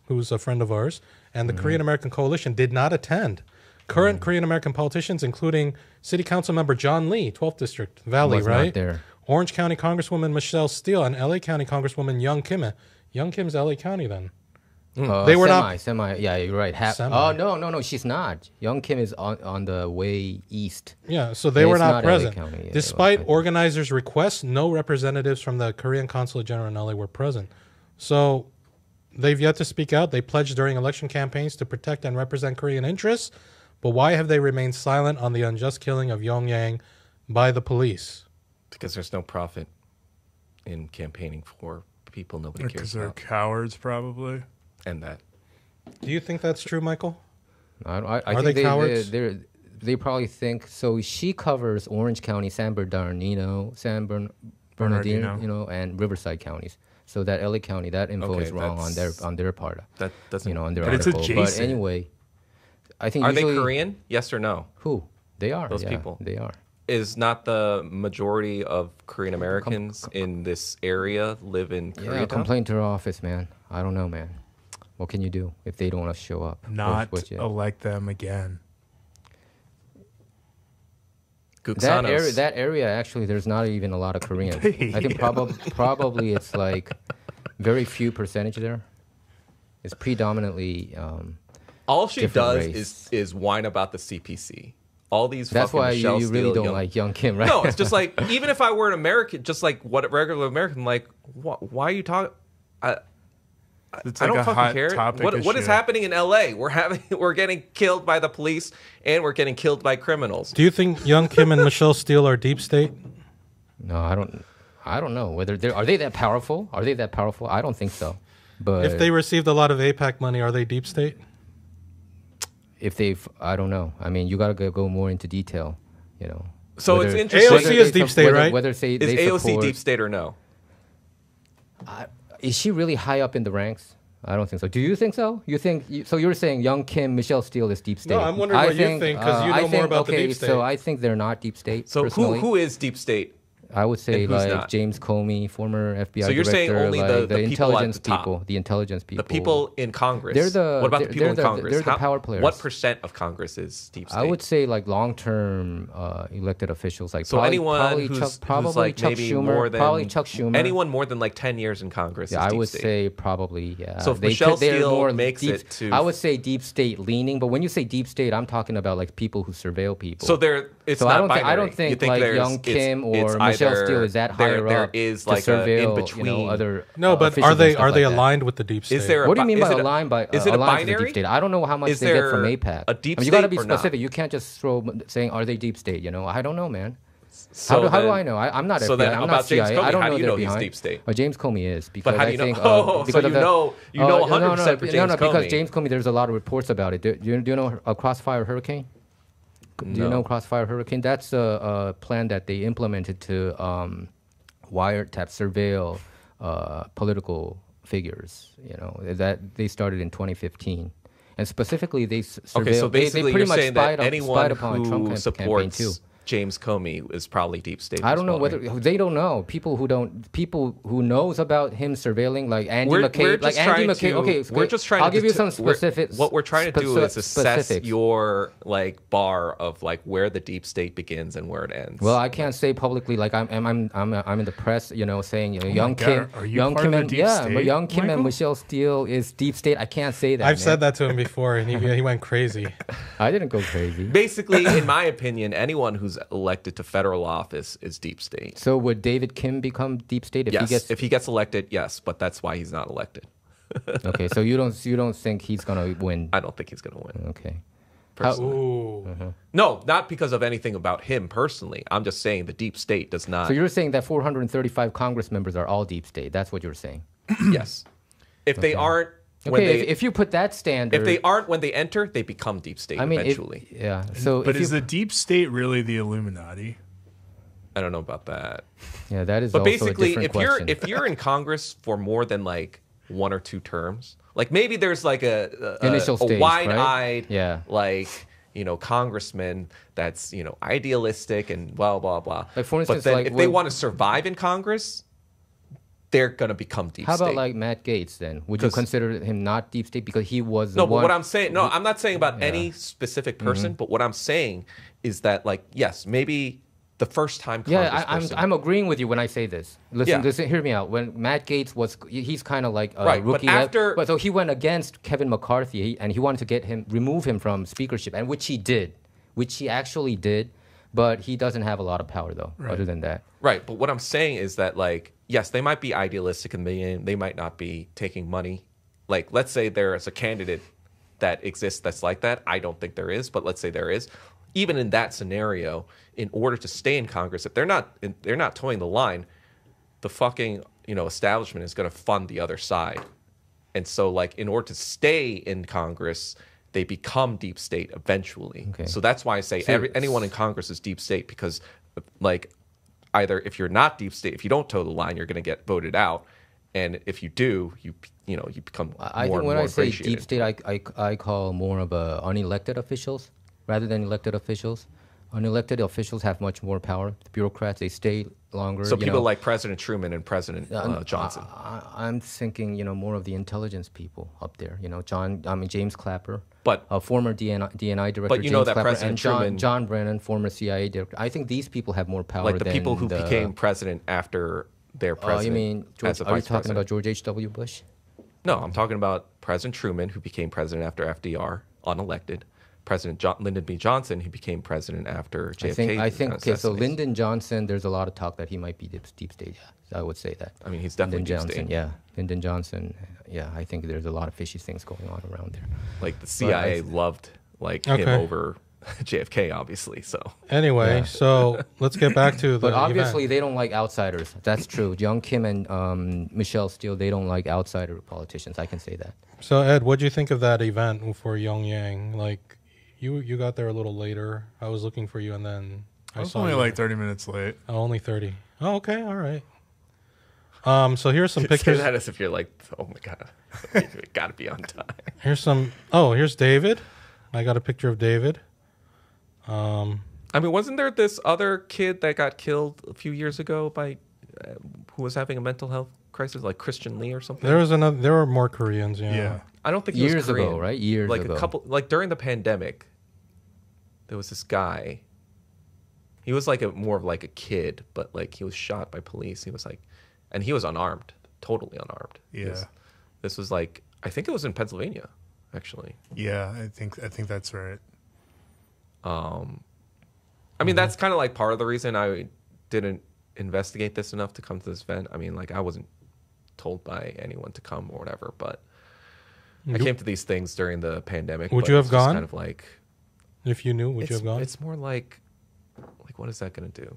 who's a friend of ours, and the Korean American Coalition did not attend. Current Korean American politicians, including City Council member John Lee, 12th District, Valley, Was right? not there. Orange County Congresswoman Michelle Steele and LA County Congresswoman Young Kim. Young Kim's LA County then. They were semi. Yeah, you're right. Semi. Oh no, she's not. Young Kim is on the way east. Yeah, so they Yeah, were it's not not LA present. County, yeah, Despite okay. organizers' requests, no representatives from the Korean Consulate General in LA were present. So they've yet to speak out. They pledged during election campaigns to protect and represent Korean interests, but why have they remained silent on the unjust killing of Yong Yang by the police? Because there's no profit in campaigning for people nobody cares Because they're about. cowards, probably. And that. Do you think that's true, Michael? I Are think they cowards? They probably think so. She covers Orange County, San Bernardino, Bernardino. and Riverside counties. So that LA County, that info Okay, is wrong on their part. That doesn't. On their But it's article. But adjacent. anyway, I think Are they usually, Korean? Yes or no? Who they are? Those yeah, people. They are. Is not the majority of Korean Americans in this area live in Yeah, Koreatown? complain to their office, man. I don't know, man. What can you do if they don't want to show up? Not What- yeah. elect them again. Guksanos. That area actually, there's not even a lot of Koreans. I think probably it's like very few percentage there. It's predominantly. All she different does race. is whine about the CPC. All these. That's fucking why Michelle you really Steele don't young- like Young Kim, right? No, it's just like even if I were an American, just like what a regular American, like why are you talking? It's I like don't a fucking hot care. topic What is issue. happening in LA? We're getting killed by the police and we're getting killed by criminals. Do you think Young Kim and Michelle Steele are deep state? No, I don't know whether are they that powerful. Are they that powerful? I don't think so. But If they received a lot of APAC money, are they deep state? I don't know. I mean, you got to go more into detail. So Whether- it's interesting. AOC is deep state, right? Whether say Is they AOC support, deep state or no? Is she really high up in the ranks? I don't think so. Do you think so? So you're saying Young Kim, Michelle Steele is deep state? I'm wondering what you think, 'cause you know more about the deep So state. I think they're not deep state. So personally. who is deep state? I would say And who's like not? James Comey, former FBI So you're director, saying only like the people at intelligence the top. people, the intelligence people. The people in Congress. They're the- what about the they're- people in they're the- Congress? they're the power players. What percent of Congress is deep state? I would say like long-term elected officials, like so probably, anyone probably who's, Chuck, probably who's like Chuck maybe Schumer, more than probably Chuck Schumer. anyone more than like 10 years in Congress. Yeah, is I deep would state. say probably, yeah. So if They Michelle they're Steele more makes deep, it to- I would say deep state leaning, but when you say deep state, I'm talking about like people who surveil people. So there, it's So not I don't binary. think I don't You think like there's- Young Kim it's or Michelle either- Steele is that higher there up is to like a surveil, in between. you know, other No, but officials are and they stuff are they like that. aligned with the deep state? Is there? What do you mean by is it a- aligned by Is it a aligned to the binary? deep state? I don't know how much Is they get there from APAC. a deep I mean, you got to state be or not? specific. You can't just throw saying are they deep state? You know, I don't know, man. So how do then- I know? I'm not so FBI. then I'm about not James CIA. Comey, I don't how know do you they're know he's behind. deep state? James Comey is because how do I you know? think Oh, so because you of the- know 100% for no, James no, because Comey. James Comey. There's a lot of reports about it. Do you know a Crossfire Hurricane? Do you know Crossfire Hurricane? That's a plan that they implemented to wiretap, surveil political figures. You know that they started in 2015, and specifically they surveilled. Okay, so basically they pretty you're much saying that spied anyone upon who Trump campaign supports too. James Comey is probably deep state. I as don't know well, whether right? they don't know. People who knows about him surveilling, like Andy We're McCabe, like just Andy trying McCabe. to- Okay, we're just trying I'll to give you det- some we're- specifics. What we're trying to do is assess specifics. your like bar of like where the deep state begins and where it ends. Well, I can't say publicly like I'm in the press, you know, saying you know, Young God, Kim, are you Young part Kim of the and deep yeah, state, but Young Kim and Michael? Michelle Steele is deep state. I can't say that. I've man. said that to him before, and he went crazy. I didn't go crazy. basically, in my opinion, anyone who's elected to federal office is deep state. So would David Kim become deep state if Yes, he gets? if he gets elected, yes, but that's why he's not elected. Okay, so you don't think he's gonna win? I don't think he's going to win. Okay. Personally. Ooh. No, not because of anything about him personally. I'm just saying the deep state does not. So you're saying that 435 Congress members are all deep state? That's what you're saying? Yes, if they aren't when Okay, they if you put that standard, if they aren't when they enter, they become deep state I mean, eventually. yeah. So, But if is you, the deep state really the Illuminati? I don't know about that. yeah, that is But also basically, a different question. if you're in Congress for more than like 1 or 2 terms, like maybe there's like a Initial stage, wide-eyed, right? Yeah. like congressman that's idealistic and blah blah blah. Like, for instance, but then like, if they when- want to survive in Congress, they're gonna become deep How state. about like Matt Gaetz then? Would you 'Cause- consider him not deep state because he was the No, but one? what I'm saying, no, I'm not saying about any specific person, but what I'm saying is that, like, yes, maybe the first time Yeah, Congressperson. I'm agreeing with you when I say this. Listen, Yeah. listen, hear me out. When Matt Gaetz he's kind of like a Right, but rookie. after- but so he went against Kevin McCarthy, and he wanted to remove him from speakership, and which he actually did. But he doesn't have a lot of power though. Other than that, Right, but what I'm saying is that, like, yes, they might be idealistic and they might not be taking money. Like, let's say there is a candidate that exists that's like that. I don't think there is, but let's say there is. Even in that scenario, in order to stay in Congress, if they're not towing the line, the fucking establishment is going to fund the other side, and so like in order to stay in Congress, they become deep state eventually. Okay. So that's why I say anyone in Congress is deep state, because like either if you're not deep state, if you don't toe the line, you're going to get voted out, and if you do, you become I more think and when more I say ingratiated. deep state, I call more of unelected officials rather than elected officials. Unelected officials have much more power. The bureaucrats, they stay longer. So people like President Truman and President Johnson. I'm thinking, more of the intelligence people up there. James Clapper, But- former DNI director. But you know James that Clapper, President and Truman- John Brennan, former CIA director. I think these people have more power. Like the than people who became president after their president. you mean as a are you vice talking president. about George H.W. Bush? No, I'm talking about President Truman, who became president after FDR, unelected. President Lyndon B. Johnson, who became president after JFK. I think. Okay, so assassinated. Lyndon Johnson. There's a lot of talk that he might be deep state. Yeah, I would say that. I mean, he's definitely Lyndon deep Johnson. state. Yeah, Lyndon Johnson. Yeah, I think there's a lot of fishy things going on around there. Like the CIA loved him Okay. over JFK, obviously. So Anyway, so let's get back to the But obviously, event. they don't like outsiders. That's true. Young Kim and Michelle Steele, they don't like outsider politicians. I can say that. So Ed, what do you think of that event for Yong Yang? Like, you got there a little later. I was looking for you, and then I was saw only you. like 30 minutes late. Oh, only 30. Oh, okay, all right. So here's some say pictures. that as if you're like, oh my god, you got to be on time. Here's some. Oh, here's David. I got a picture of David. I mean, wasn't there this other kid that got killed a few years ago by who was having a mental health crisis, like Christian Lee or something? There were more Koreans. Yeah. Yeah. I don't think he was Years Korean. ago, right? Years like ago. a couple, like during the pandemic, there was this guy. He was like more of like a kid, but like he was shot by police. He was like, and he was unarmed, totally unarmed. Yeah. This was like, I think it was in Pennsylvania, actually. Yeah, I think that's right. I mean, that's kind of like part of the reason I didn't investigate this enough to come to this event. I mean, like I wasn't told by anyone to come or whatever, but I came to these things during the pandemic. Would you have gone? Kind of like, if you knew, would you have gone? It's more like what is that going to do?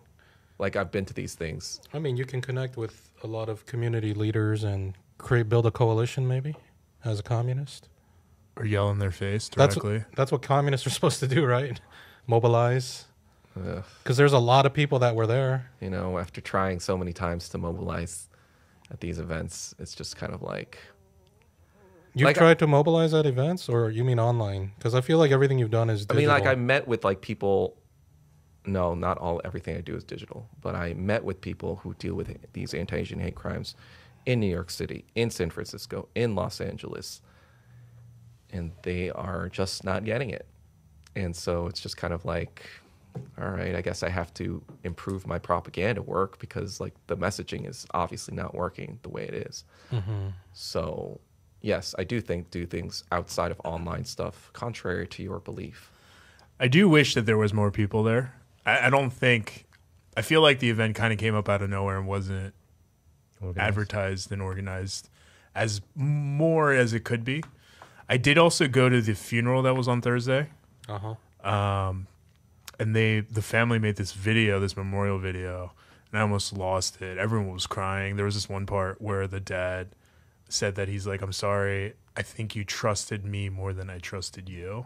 Like I've been to these things. I mean, you can connect with a lot of community leaders and build a coalition, maybe, as a communist. Or yell in their face directly. That's what communists are supposed to do, right? Mobilize. Because there's a lot of people that were there. You know, after trying so many times to mobilize at these events, it's just kind of like... You've tried to mobilize at events, or you mean online? Because I feel like everything you've done is digital. I mean, like I met with like people... No, not everything I do is digital. But I met with people who deal with these anti-Asian hate crimes in New York City, in San Francisco, in Los Angeles. And they are just not getting it. And so it's just kind of like... all right, I guess I have to improve my propaganda work because like the messaging is obviously not working the way it is. Mm-hmm. So yes, I do things outside of online stuff, contrary to your belief. I do wish that there was more people there. I feel like the event kind of came up out of nowhere and wasn't advertised and organized as more as it could be. I did also go to the funeral that was on Thursday. And the family made this memorial video, and I almost lost it. Everyone was crying. There was this one part where the dad said that he's like, "I'm sorry, I think you trusted me more than I trusted you."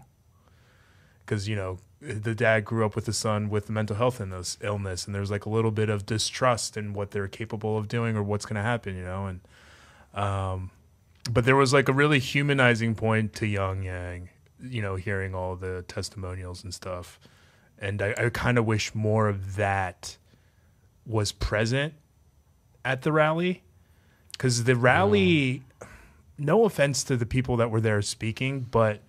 Because, you know, the dad grew up with a son with mental health illness, and there's like a little bit of distrust in what they're capable of doing or what's going to happen, you know. And but there was like a really humanizing point to Yong Yang, you know, hearing all the testimonials and stuff. And I kind of wish more of that was present at the rally. Because the rally, no offense to the people that were there speaking, but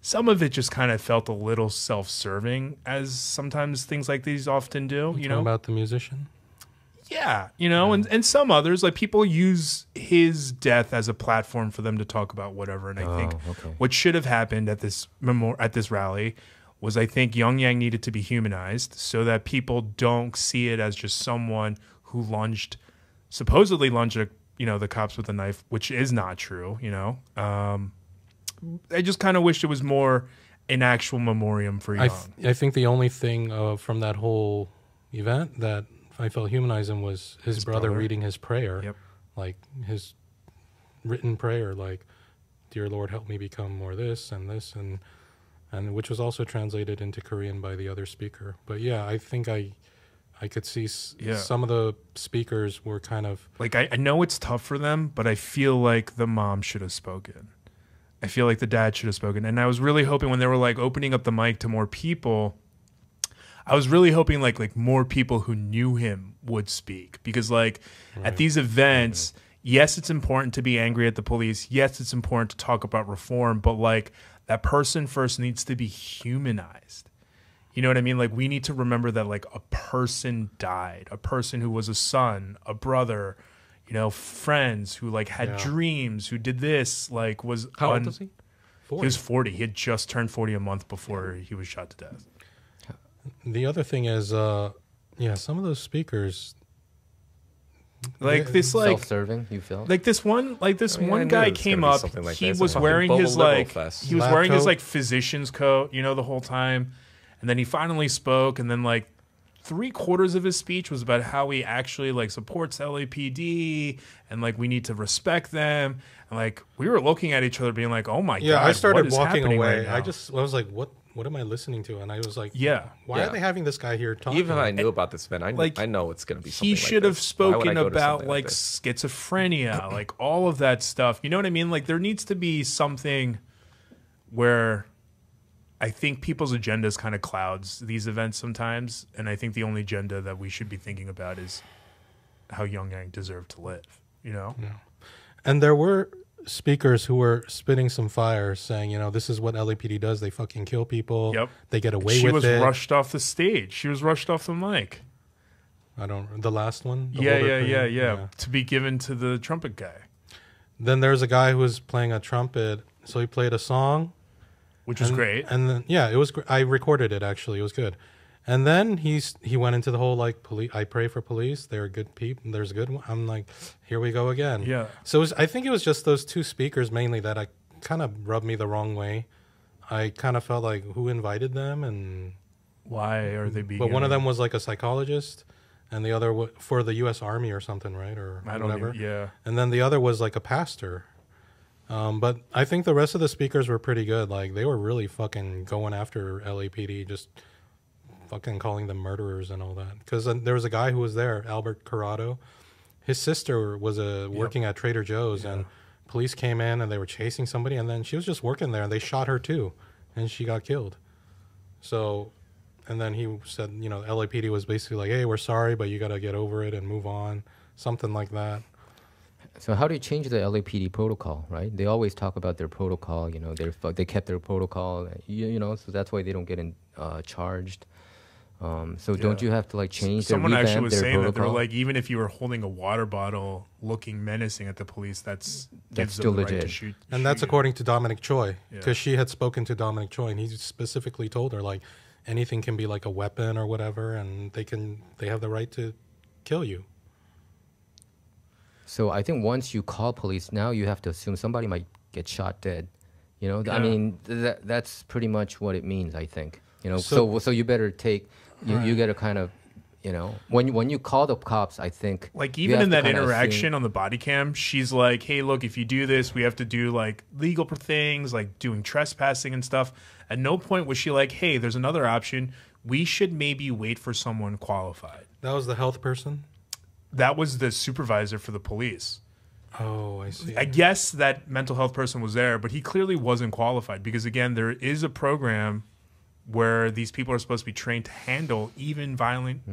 some of it just kind of felt a little self-serving, as sometimes things like these often do. You know, about the musician? Yeah, you know, and some others, like people use his death as a platform for them to talk about whatever. And I think what should have happened at this rally was I think Yong Yang needed to be humanized so that people don't see it as just someone who supposedly lunged the cops with a knife, which is not true, you know. I just kind of wished it was more an actual memoriam for Yong. I think the only thing from that whole event that I felt humanized him was his brother reading his prayer. Yep. Like his written prayer, like, "Dear Lord, help me become more this and this," and which was also translated into Korean by the other speaker. But yeah, I think I could see some of the speakers were kind of... Like, I know it's tough for them, but I feel like the mom should have spoken. I feel like the dad should have spoken. And I was really hoping when they were, like, opening up the mic to more people, I was really hoping, like more people who knew him would speak. Because, like, at these events, yes, it's important to be angry at the police. Yes, it's important to talk about reform. But, like, that person first needs to be humanized. You know what I mean? Like, we need to remember that, like, a person died. A person who was a son, a brother, you know, friends who, like, had dreams, who did this, like, was... How old was he? 40. He was 40. He had just turned 40 a month before he was shot to death. The other thing is, some of those speakers... Like this, like self-serving. You feel like this one, one guy came up. Like he was wearing his like physician's coat, you know, the whole time, and then he finally spoke, and then like 3/4 of his speech was about how he actually like supports LAPD and like we need to respect them. And like we were looking at each other, being like, "Oh my god!" I started what is walking away. Right I was like, What am I listening to? And I was like, why are they having this guy here talking? Even if I knew about this event, I know it's going to be something he like should have this. spoken about like schizophrenia, like all of that stuff. You know what I mean? Like there needs to be something where I think people's agendas kind of clouds these events sometimes, and I think the only agenda that we should be thinking about is how Yong Yang deserved to live. You know. Yeah. And there were speakers who were spitting some fire, saying, this is what LAPD does. They fucking kill people. Yep. They get away with it. She was rushed off the stage. She was rushed off the mic. The last one? Yeah. To be given to the trumpet guy. Then there's a guy who was playing a trumpet. So he played a song. Which was great. And then, it was I recorded it, actually. It was good. And then he went into the whole, police. I pray for police. They're good people. There's good one. I'm like, here we go again. Yeah. So I think it was just those two speakers mainly that I kind of rubbed me the wrong way. I kind of felt like, who invited them? And why are they being... But one of them was like a psychologist, and the other for the U.S. Army or something, right? Or whatever. Yeah. And then the other was like a pastor. But I think the rest of the speakers were pretty good. Like, they were really fucking going after LAPD, just fucking calling them murderers and all that. Because there was a guy who was there, Albert Corrado. His sister was working at Trader Joe's, and police came in and they were chasing somebody, and then she was just working there, and they shot her too, and she got killed. So, and then he said, LAPD was basically like, hey, we're sorry, but you got to get over it and move on, something like that. So how do you change the LAPD protocol, right? They always talk about their protocol, they kept their protocol, so that's why they don't get charged. Don't you have to change Someone their actually was their saying protocol? that they were like, even if you were holding a water bottle looking menacing at the police, that's still them the legit. Right to shoot. And that's you. according to Dominic Choi, because she had spoken to Dominic Choi, and he specifically told her, anything can be like a weapon or whatever, and they have the right to kill you. So I think once you call police, now you have to assume somebody might get shot dead. I mean, that's pretty much what it means, I think. So you better take, you got to kind of, when you call the cops, I think. Even in that interaction on the body cam, she's like, hey, look, if you do this, we have to do legal things, like doing trespassing and stuff. At no point was she like, hey, there's another option. We should maybe wait for someone qualified. That was the health person? That was the supervisor for the police. Oh, I see. I guess that mental health person was there, but he clearly wasn't qualified because, again, there is a program where these people are supposed to be trained to handle even violent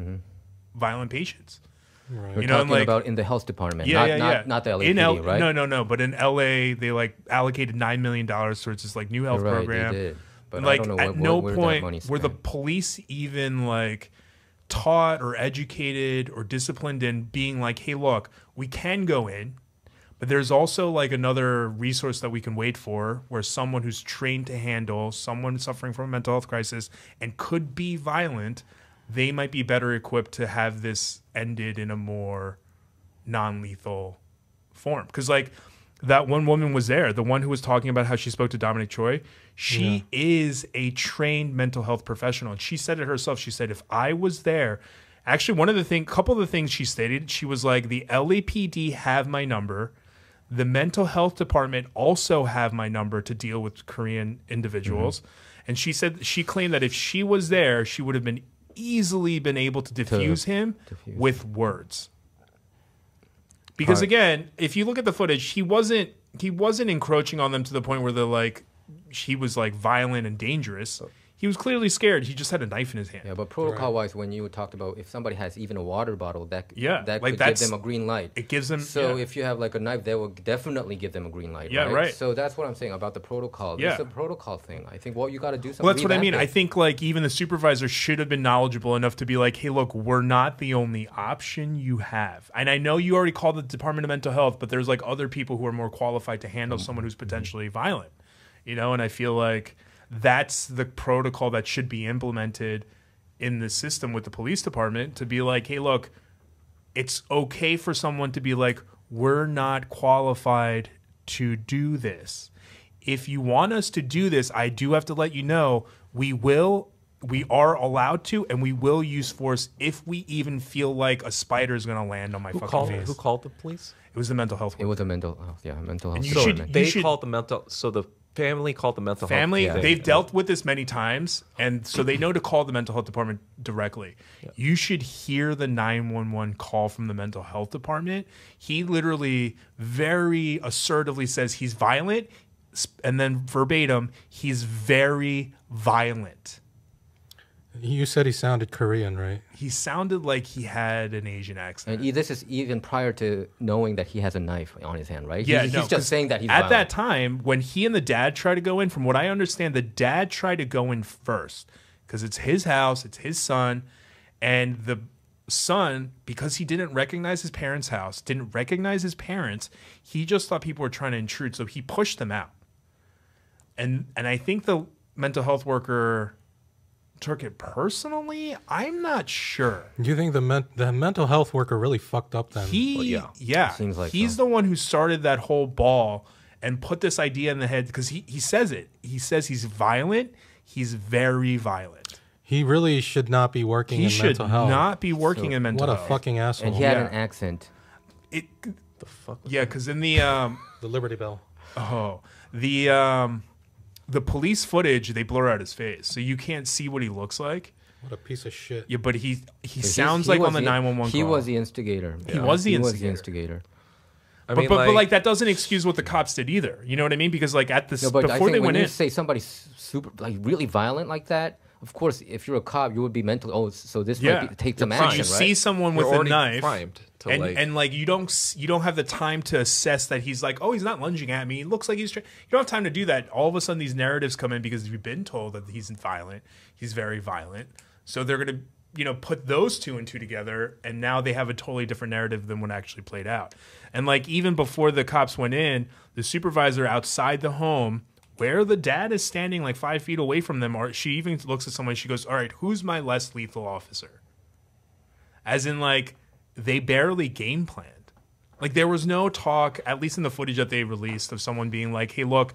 patients. Right. We're talking about in the health department, not the LAPD, right? No. But in LA, they allocated $9 million towards this new health program. They did. But and, I don't know at no where point that money's were the spent. police even taught or educated or disciplined in being like, hey, look, we can go in, but there's also another resource that we can wait for where someone who's trained to handle someone suffering from a mental health crisis and could be violent, they might be better equipped to have this ended in a more non-lethal form. Because that one woman was there, the one who was talking about how she spoke to Dominic Choi. She is a trained mental health professional. And she said it herself. She said, if I was there, actually couple of the things she stated, she was like, the LAPD have my number. The mental health department also have my number to deal with Korean individuals. And she claimed that if she was there, she would have easily been able to diffuse him with words. Because again, if you look at the footage, he wasn't encroaching on them to the point where he was violent and dangerous. He was clearly scared. He just had a knife in his hand. Yeah, but protocol-wise, when you talked about if somebody has even a water bottle, that could give them a green light. It gives them. So if you have a knife, that will definitely give them a green light. Yeah, right. So that's what I'm saying about the protocol. Yeah. It's a protocol thing. I think you got to do something. Well, that's what I mean. I think even the supervisor should have been knowledgeable enough to be like, hey, look, we're not the only option you have. And I know you already called the Department of Mental Health, but there's other people who are more qualified to handle someone who's potentially violent. And I feel like that's the protocol that should be implemented in the system with the police department to be like, hey, look, it's okay for someone to be like, we're not qualified to do this. If you want us to do this, I do have to let you know we are allowed to, and we will use force if we even feel like a spider is going to land on my fucking face. Who called the police? It was the mental health. It was a mental health. Yeah, mental health. Called the mental. So the family called the mental health. They've dealt with this many times, and so they know to call the mental health department directly. Yeah. You should hear the 911 call from the mental health department. He literally very assertively says he's violent. and then verbatim, he's very violent. You said he sounded Korean, right? He sounded like he had an Asian accent. And this is even prior to knowing that he has a knife on his hand, right? Yeah, he's just saying that he's at violent. that time when he and the dad tried to go in. From what I understand, the dad tried to go in first because it's his house, it's his son, and the son, because he didn't recognize his parents' house, didn't recognize his parents, he just thought people were trying to intrude, so he pushed them out. And I think the mental health worker took it personally. I'm not sure. Do you think the mental health worker really fucked up then? Seems like he's the one who started that whole ball and put this idea in the head, because he says it. He says he's violent. He's very violent. He really should not be working in mental health. He should not be working in mental health. What a fucking asshole. And he had an accent. The fuck? Yeah, because in the the Liberty Bell. The police footage, they blur out his face, so you can't see what he looks like. What a piece of shit. Yeah, but he sounds like on the 911 call. He was the instigator. He was the instigator. I mean, but that doesn't excuse what the cops did either. You know what I mean? Because like before they went in, say somebody's super really violent like that. Of course, if you're a cop, you would be mentally. Oh, so this might take some action. You see someone with a knife, primed to and you don't have the time to assess that he's like, oh, he's not lunging at me. It looks like he's. You don't have time to do that. All of a sudden, these narratives come in because you've been told that he's violent. He's very violent. So they're gonna put those two and two together, and now they have a totally different narrative than what actually played out. And like even before the cops went in, the supervisor outside the home, where the dad is standing like 5 feet away from them, or she even looks at someone, she goes, all right, who's my less lethal officer? As in, like, they barely game planned. Like, there was no talk, at least in the footage that they released, of someone being like, hey, look,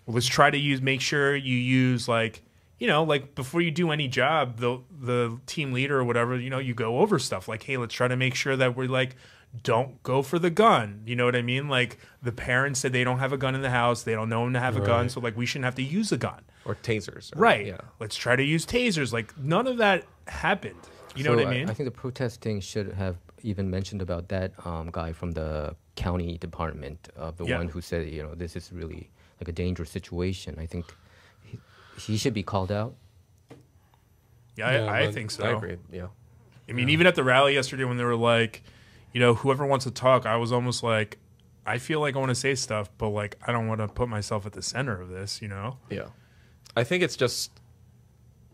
let's try to make sure you use, like, like before you do any job, the team leader or whatever, you go over stuff. Like, hey, let's try to make sure that we're like, don't go for the gun. You know what I mean? Like, the parents said they don't have a gun in the house. They don't know him to have a gun. So, like, we shouldn't have to use a gun. Or tasers. Right. Yeah. Let's try to use tasers. Like, none of that happened. You know what I mean? I think the protesting should have even mentioned about that guy from the county department, the one who said, this is really like a dangerous situation. I think he should be called out. Yeah, I think so. I agree. Yeah. I mean, even at the rally yesterday when they were like, whoever wants to talk, I was almost like, I feel like I want to say stuff, but like, I don't want to put myself at the center of this, Yeah. I think it's just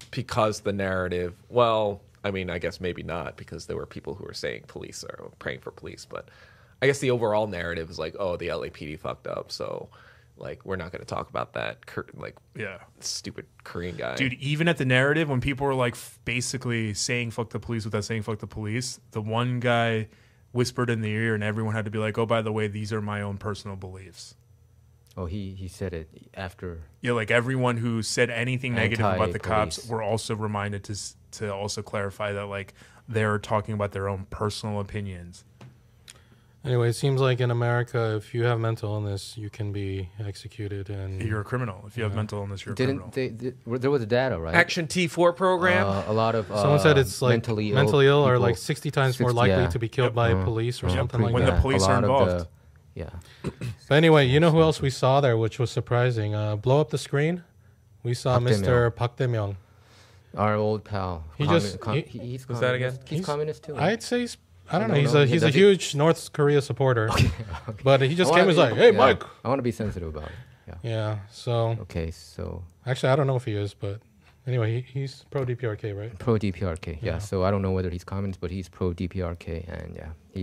because the narrative, well, I mean, I guess maybe not, because there were people who were saying police or praying for police, but I guess the overall narrative is like, oh, the LAPD fucked up, so like we're not going to talk about that, stupid Korean guy. Dude, even at the narrative, when people were like basically saying fuck the police without saying fuck the police, the one guy whispered in the ear and everyone had to be like, oh, by the way, these are my own personal beliefs. Oh, he said it after. Yeah, like everyone who said anything negative about the Anti-police. cops were also reminded to also clarify that like they're talking about their own personal opinions. Anyway, it seems like in America, if you have mental illness, you can be executed, and You're a criminal. If you have mental illness, you're a criminal. There was data, right? Action T4 program. A lot of someone said it's like mentally ill are people, like 60 times more likely yeah. to be killed by police or something like When that. the police A are lot of involved. yeah. But anyway, you know who else we saw there, which was surprising? Blow up the screen. We saw Park Mr. Park Dae-myung. Our old pal. He's Who's that again? He's communist too. I'd say I don't know. don't He's know. a Does he- huge North Korea supporter. Okay. But he just I came and wanna was like, "Hey, yeah, Mike." I want to be sensitive about it. Yeah. Yeah. So Okay, so actually, I don't know if he is, but anyway, he's pro DPRK, right? pro DPRK. Yeah. Yeah. So I don't know whether he's communist, but he's pro DPRK, and yeah, he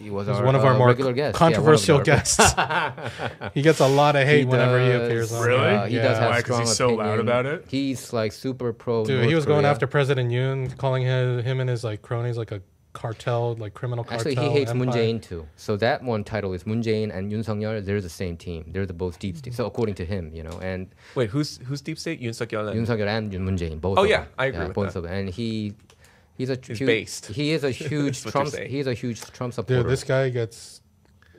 was He's our, one of our more regular guests. controversial Yeah, one of guests. He gets a lot of hate whenever he appears on. Really? there. He yeah. does have Why? 'Cause strong he's so loud opinion. about it? He's like super pro. Dude, North he was going Korea. after President Yoon, calling him and his like cronies like a cartel, like criminal cartel. Actually, he hates Moon empire. Jae-in too. So that one title is Moon Jae-in and Yoon Suk-yeol. They're the same team. They're the both deep state. So according to him, and Wait, who's deep state? Yoon Suk-yeol. Yoon Suk-yeol and Moon Jae-in, both. Oh, of yeah, them. I agree with both that. of them. And he's He's based. He is a huge what Trump. you're saying. He's a huge Trump supporter. Dude, this guy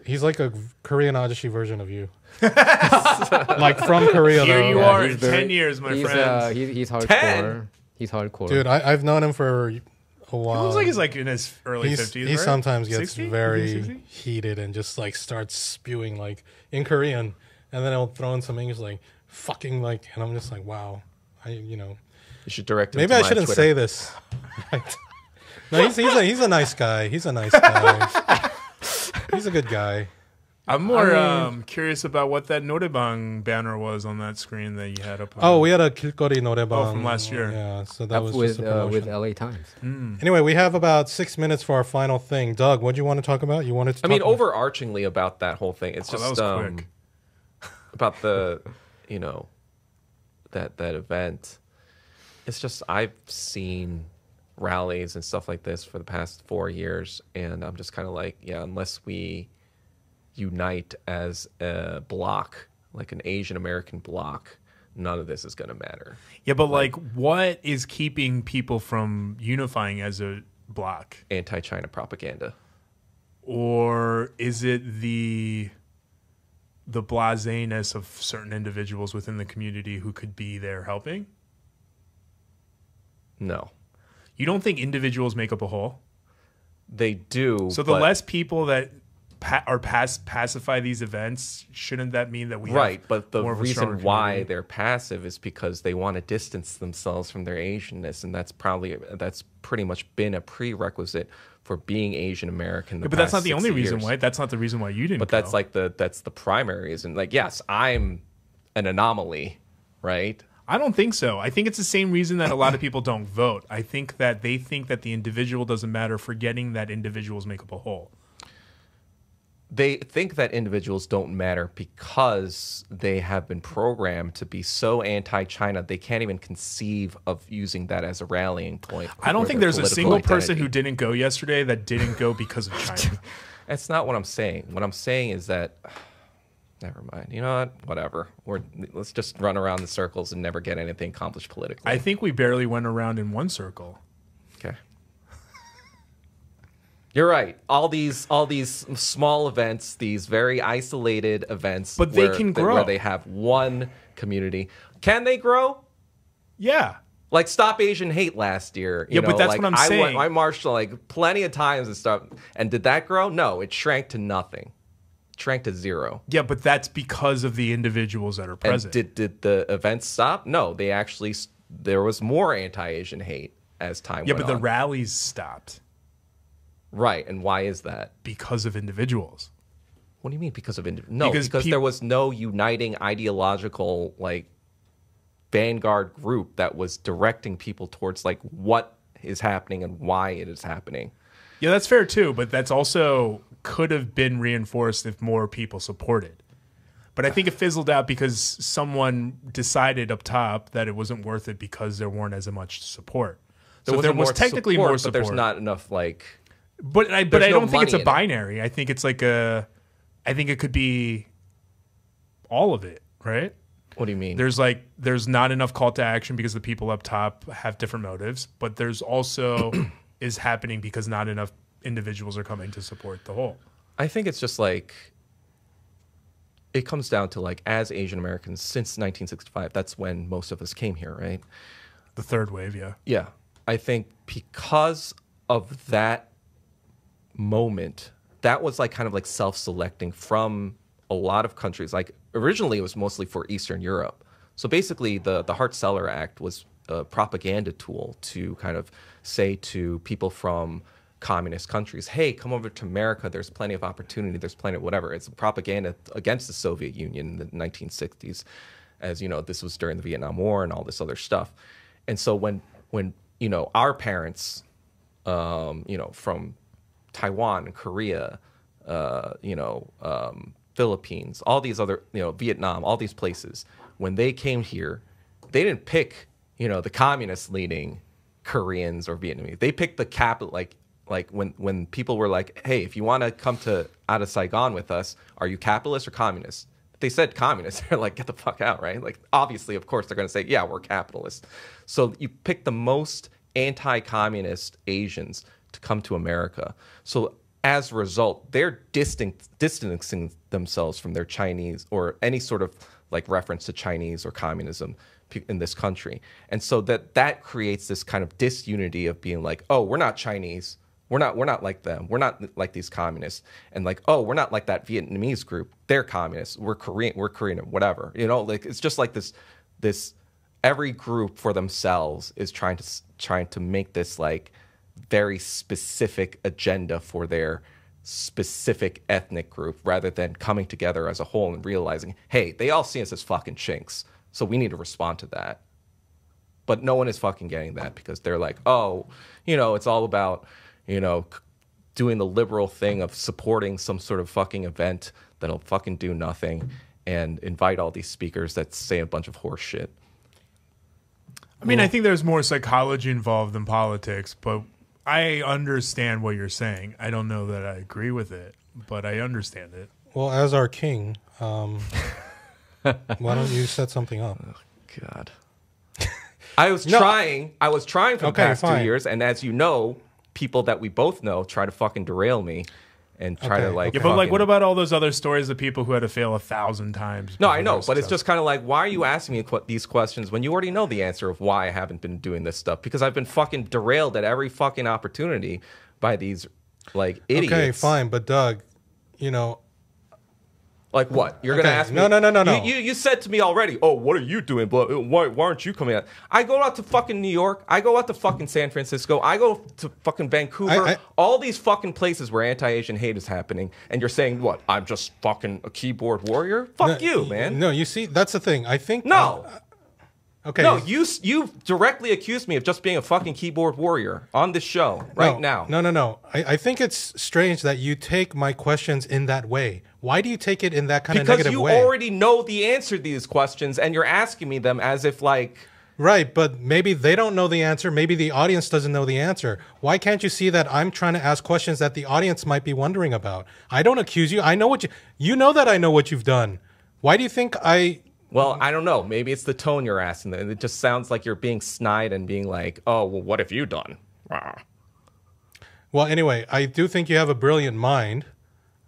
he's like a Korean Ajashi version of you. Like from Korea, Here though. you Yeah, are he's in very- 10 years, my he's, friend. He's hardcore. 10? He's hardcore. Dude, I've known him for a He while. looks like he's like in his early 50s. He right? sometimes gets 60? very 60? heated and just like starts spewing like in Korean. and then he'll throw in some English like fucking like, and I'm just like, wow, You should direct him maybe to I my shouldn't Twitter. say this. No, he's a nice guy. He's a nice guy. He's a good guy. I'm more curious about what that Norebang banner was on that screen that you had up. Oh, we had a 길거리 노래방. Oh, from last year. Yeah, so that was with just a promotion. with LA Times. Anyway, we have about 6 minutes for our final thing. Doug, what do you want to talk about? You wanted to I talk mean, about? overarchingly about that whole thing, it's that just was quick. about the, that event. It's just I've seen rallies and stuff like this for the past 4 years, and I'm just kind of like, yeah, unless we unite as a bloc, like an Asian American bloc, none of this is going to matter. Yeah, but like, what is keeping people from unifying as a bloc? Anti-China propaganda. Or is it the blaseness of certain individuals within the community who could be there helping? No. You don't think individuals make up a whole? They do. So the less people that pacify these events, shouldn't that mean that we right, have but the more of a stronger reason why community? they're passive is because they want to distance themselves from their Asianness, and that's pretty much been a prerequisite for being Asian American. Yeah, but that's not the only reason why. That's not the reason why you didn't. But that's like that's the primary reason. Like, yes, I'm an anomaly, right? I don't think so. I think it's the same reason that a lot of people don't vote. I think that they think that the individual doesn't matter, forgetting that individuals make up a whole. They think that individuals don't matter because they have been programmed to be so anti-China they can't even conceive of using that as a rallying point. I don't for think their there's a political single person identity. who didn't go yesterday that didn't go because of China. That's not what I'm saying. What I'm saying is that, never mind. You know what? Whatever. Let's just run around in circles and never get anything accomplished politically. I think we barely went around in one circle. Okay. You're right. All these small events, these very isolated events, But they can grow. where they have one community. Can they grow? Yeah. Like Stop Asian Hate last year. Yeah, but that's what I'm saying. I marched like plenty of times and stuff. And did that grow? No, it shrank to nothing. It shrank to zero. Yeah, but that's because of the individuals that are present. And did the events stop? No, there was more anti-Asian hate as time went yeah, on. but the rallies stopped Right, and why is that? because of individuals. What do you mean because of No, Because because there was no uniting ideological like vanguard group that was directing people towards like what is happening and why it is happening. Yeah, that's fair too, but that's also could have been reinforced if more people supported. But I think it fizzled out because someone decided up top that it wasn't worth it because there weren't as much support. So there was technically more support, but there's not enough like. But I There's no don't think it's a money in it. binary. I think it's like I think it could be all of it, right? What do you mean? There's not enough call to action because the people up top have different motives, but there's also is happening because not enough individuals are coming to support the whole. I think it's just like it comes down to like as Asian Americans since 1965. That's when most of us came here, right? The third wave, yeah. Yeah, I think because of that moment, that was like kind of like self-selecting from a lot of countries. Like originally it was mostly for Eastern Europe. So basically the Hart-Celler Act was a propaganda tool to kind of say to people from communist countries, hey, come over to America. There's plenty of opportunity. There's plenty of whatever. It's propaganda against the Soviet Union in the 1960s. As you know, this was during the Vietnam War and all this other stuff. And so when our parents, from Taiwan and Korea, Philippines, all these other, Vietnam, all these places, when they came here, they didn't pick, the communist leading Koreans or Vietnamese. They picked the capital, like when people were like, hey, if you want to come out of Saigon with us, are you capitalist or communist? They said communist. They're like, get the fuck out, right? Like, obviously, of course, they're going to say, yeah, we're capitalist. So you pick the most anti-communist Asians to come to America. So as a result, they're distancing themselves from their Chinese or any sort of like reference to Chinese or communism in this country. And so that creates this kind of disunity of being like, oh, we're not Chinese. We're not like them. We're not like these communists. And like, oh, we're not like that Vietnamese group. They're communists. We're Korean, whatever. You know, like it's just like this every group for themselves is trying to make this like very specific agenda for their specific ethnic group rather than coming together as a whole and realizing, hey, they all see us as fucking chinks. So we need to respond to that. But no one is fucking getting that because they're like, oh, you know, it's all about, you know, doing the liberal thing of supporting some sort of fucking event that'll fucking do nothing and invite all these speakers that say a bunch of horse shit. I mean, I think there's more psychology involved than politics, but I understand what you're saying. I don't know that I agree with it, but I understand it. Well, as our king, why don't you set something up? Oh, God. I was trying for the past 2 years, and as you know, people that we both know try to fucking derail me and try to like. Yeah, but like, what about all those other stories of people who had to fail 1,000 times? No, I know, but it's just kind of like, why are you asking me these questions when you already know the answer of why I haven't been doing this stuff? Because I've been fucking derailed at every fucking opportunity by these like idiots. Okay, fine, but Doug, you know. Like what? You're gonna ask me? No. You said to me already. Oh, what are you doing? But why aren't you coming out? I go out to fucking New York. I go out to fucking San Francisco. I go to fucking Vancouver. All these fucking places where anti-Asian hate is happening. And you're saying what? I'm just fucking a keyboard warrior? Fuck you, man. No, you see, that's the thing. I think no. Okay. No, you directly accused me of just being a fucking keyboard warrior on this show now. No. I think it's strange that you take my questions in that way. Why do you take it in that kind of negative way? Because you already know the answer to these questions, and you're asking me them as if like... Right, but maybe they don't know the answer. Maybe the audience doesn't know the answer. Why can't you see that I'm trying to ask questions that the audience might be wondering about? I don't accuse you. I know what you know that I know what you've done. Why do you think I... Well, I don't know. Maybe it's the tone you're asking. It just sounds like you're being snide and being like, oh, well, what have you done? Well, anyway, I do think you have a brilliant mind.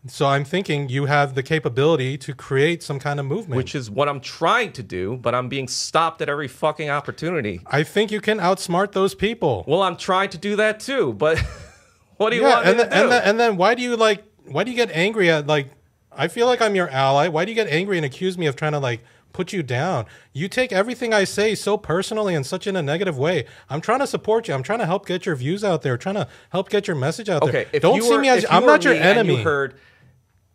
So I'm thinking you have the capability to create some kind of movement. Which is what I'm trying to do, but I'm being stopped at every fucking opportunity. I think you can outsmart those people. Well, I'm trying to do that too, but what do you want me to do? And then why do you get angry at, like, I feel like I'm your ally. Why do you get angry and accuse me of trying to, like, put you down? You take everything I say so personally and such in a negative way. I'm trying to support you. I'm trying to help get your views out there, trying to help get your message out there. Don't see me as I'm not your enemy. You heard,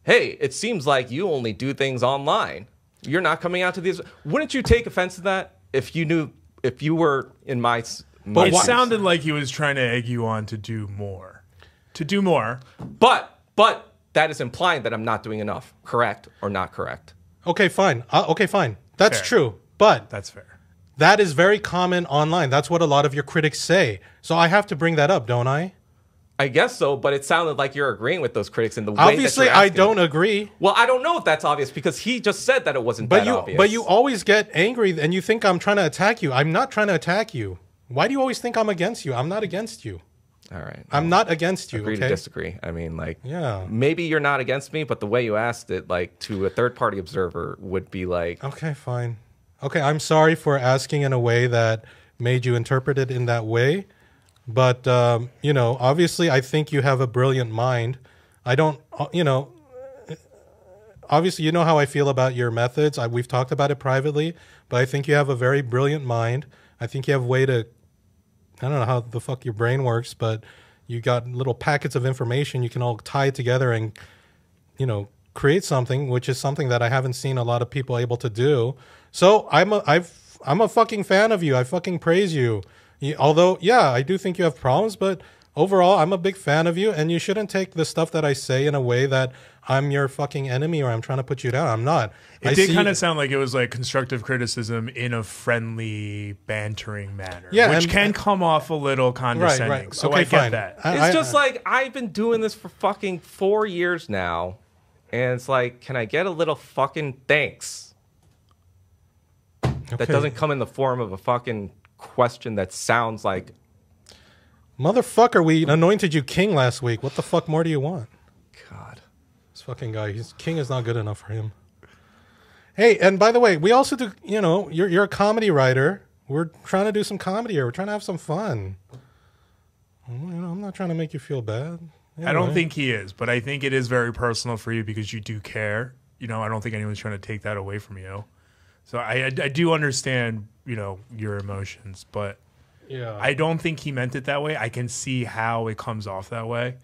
hey, it seems like you only do things online. You're not coming out to these. Wouldn't you take offense to that if you were in my But it sounded like he was trying to egg you on to do more. But that is implying that I'm not doing enough. Correct or not correct? Okay, fine. That's fair. True. But that's fair. That is very common online. That's what a lot of your critics say. So I have to bring that up, don't I? I guess so, but it sounded like you're agreeing with those critics in the way obviously, that you're I don't agree. Well, I don't know if that's obvious because he just said that it wasn't that obvious. But you always get angry and you think I'm trying to attack you. I'm not trying to attack you. Why do you always think I'm against you? I'm not against you. All right. I'm not against you. Agree okay? to disagree. I mean, like, yeah. Maybe you're not against me, but the way you asked it, like, to a third-party observer would be like... Okay, fine. Okay, I'm sorry for asking in a way that made you interpret it in that way. But, you know, obviously I think you have a brilliant mind. I don't, you know, obviously you know how I feel about your methods. We've talked about it privately, but I think you have a very brilliant mind. I think you have a way to, I don't know how the fuck your brain works, but you got little packets of information. You can all tie it together and, you know, create something, which is something that I haven't seen a lot of people able to do. So I'm a fucking fan of you. I fucking praise you. Although, yeah, I do think you have problems, but overall, I'm a big fan of you, and you shouldn't take the stuff that I say in a way that I'm your fucking enemy or I'm trying to put you down. I'm not. It did kind of sound like it was like constructive criticism in a friendly, bantering manner, which can come off a little condescending. Right. So okay, I get that. It's just like, I've been doing this for fucking 4 years now, and it's like, can I get a little fucking thanks? Okay. That doesn't come in the form of a fucking question that sounds like, motherfucker, we anointed you king last week. What the fuck more do you want? God, this fucking guy, his king is not good enough for him. Hey, and by the way, we also do, you know, you're a comedy writer. We're trying to do some comedy here. We're trying to have some fun. You know, I'm not trying to make you feel bad. I don't think he is, but I think it is very personal for you because you do care. You know, I don't think anyone's trying to take that away from you. So I do understand, you know, your emotions, but Yeah. I don't think he meant it that way. I can see how it comes off that way.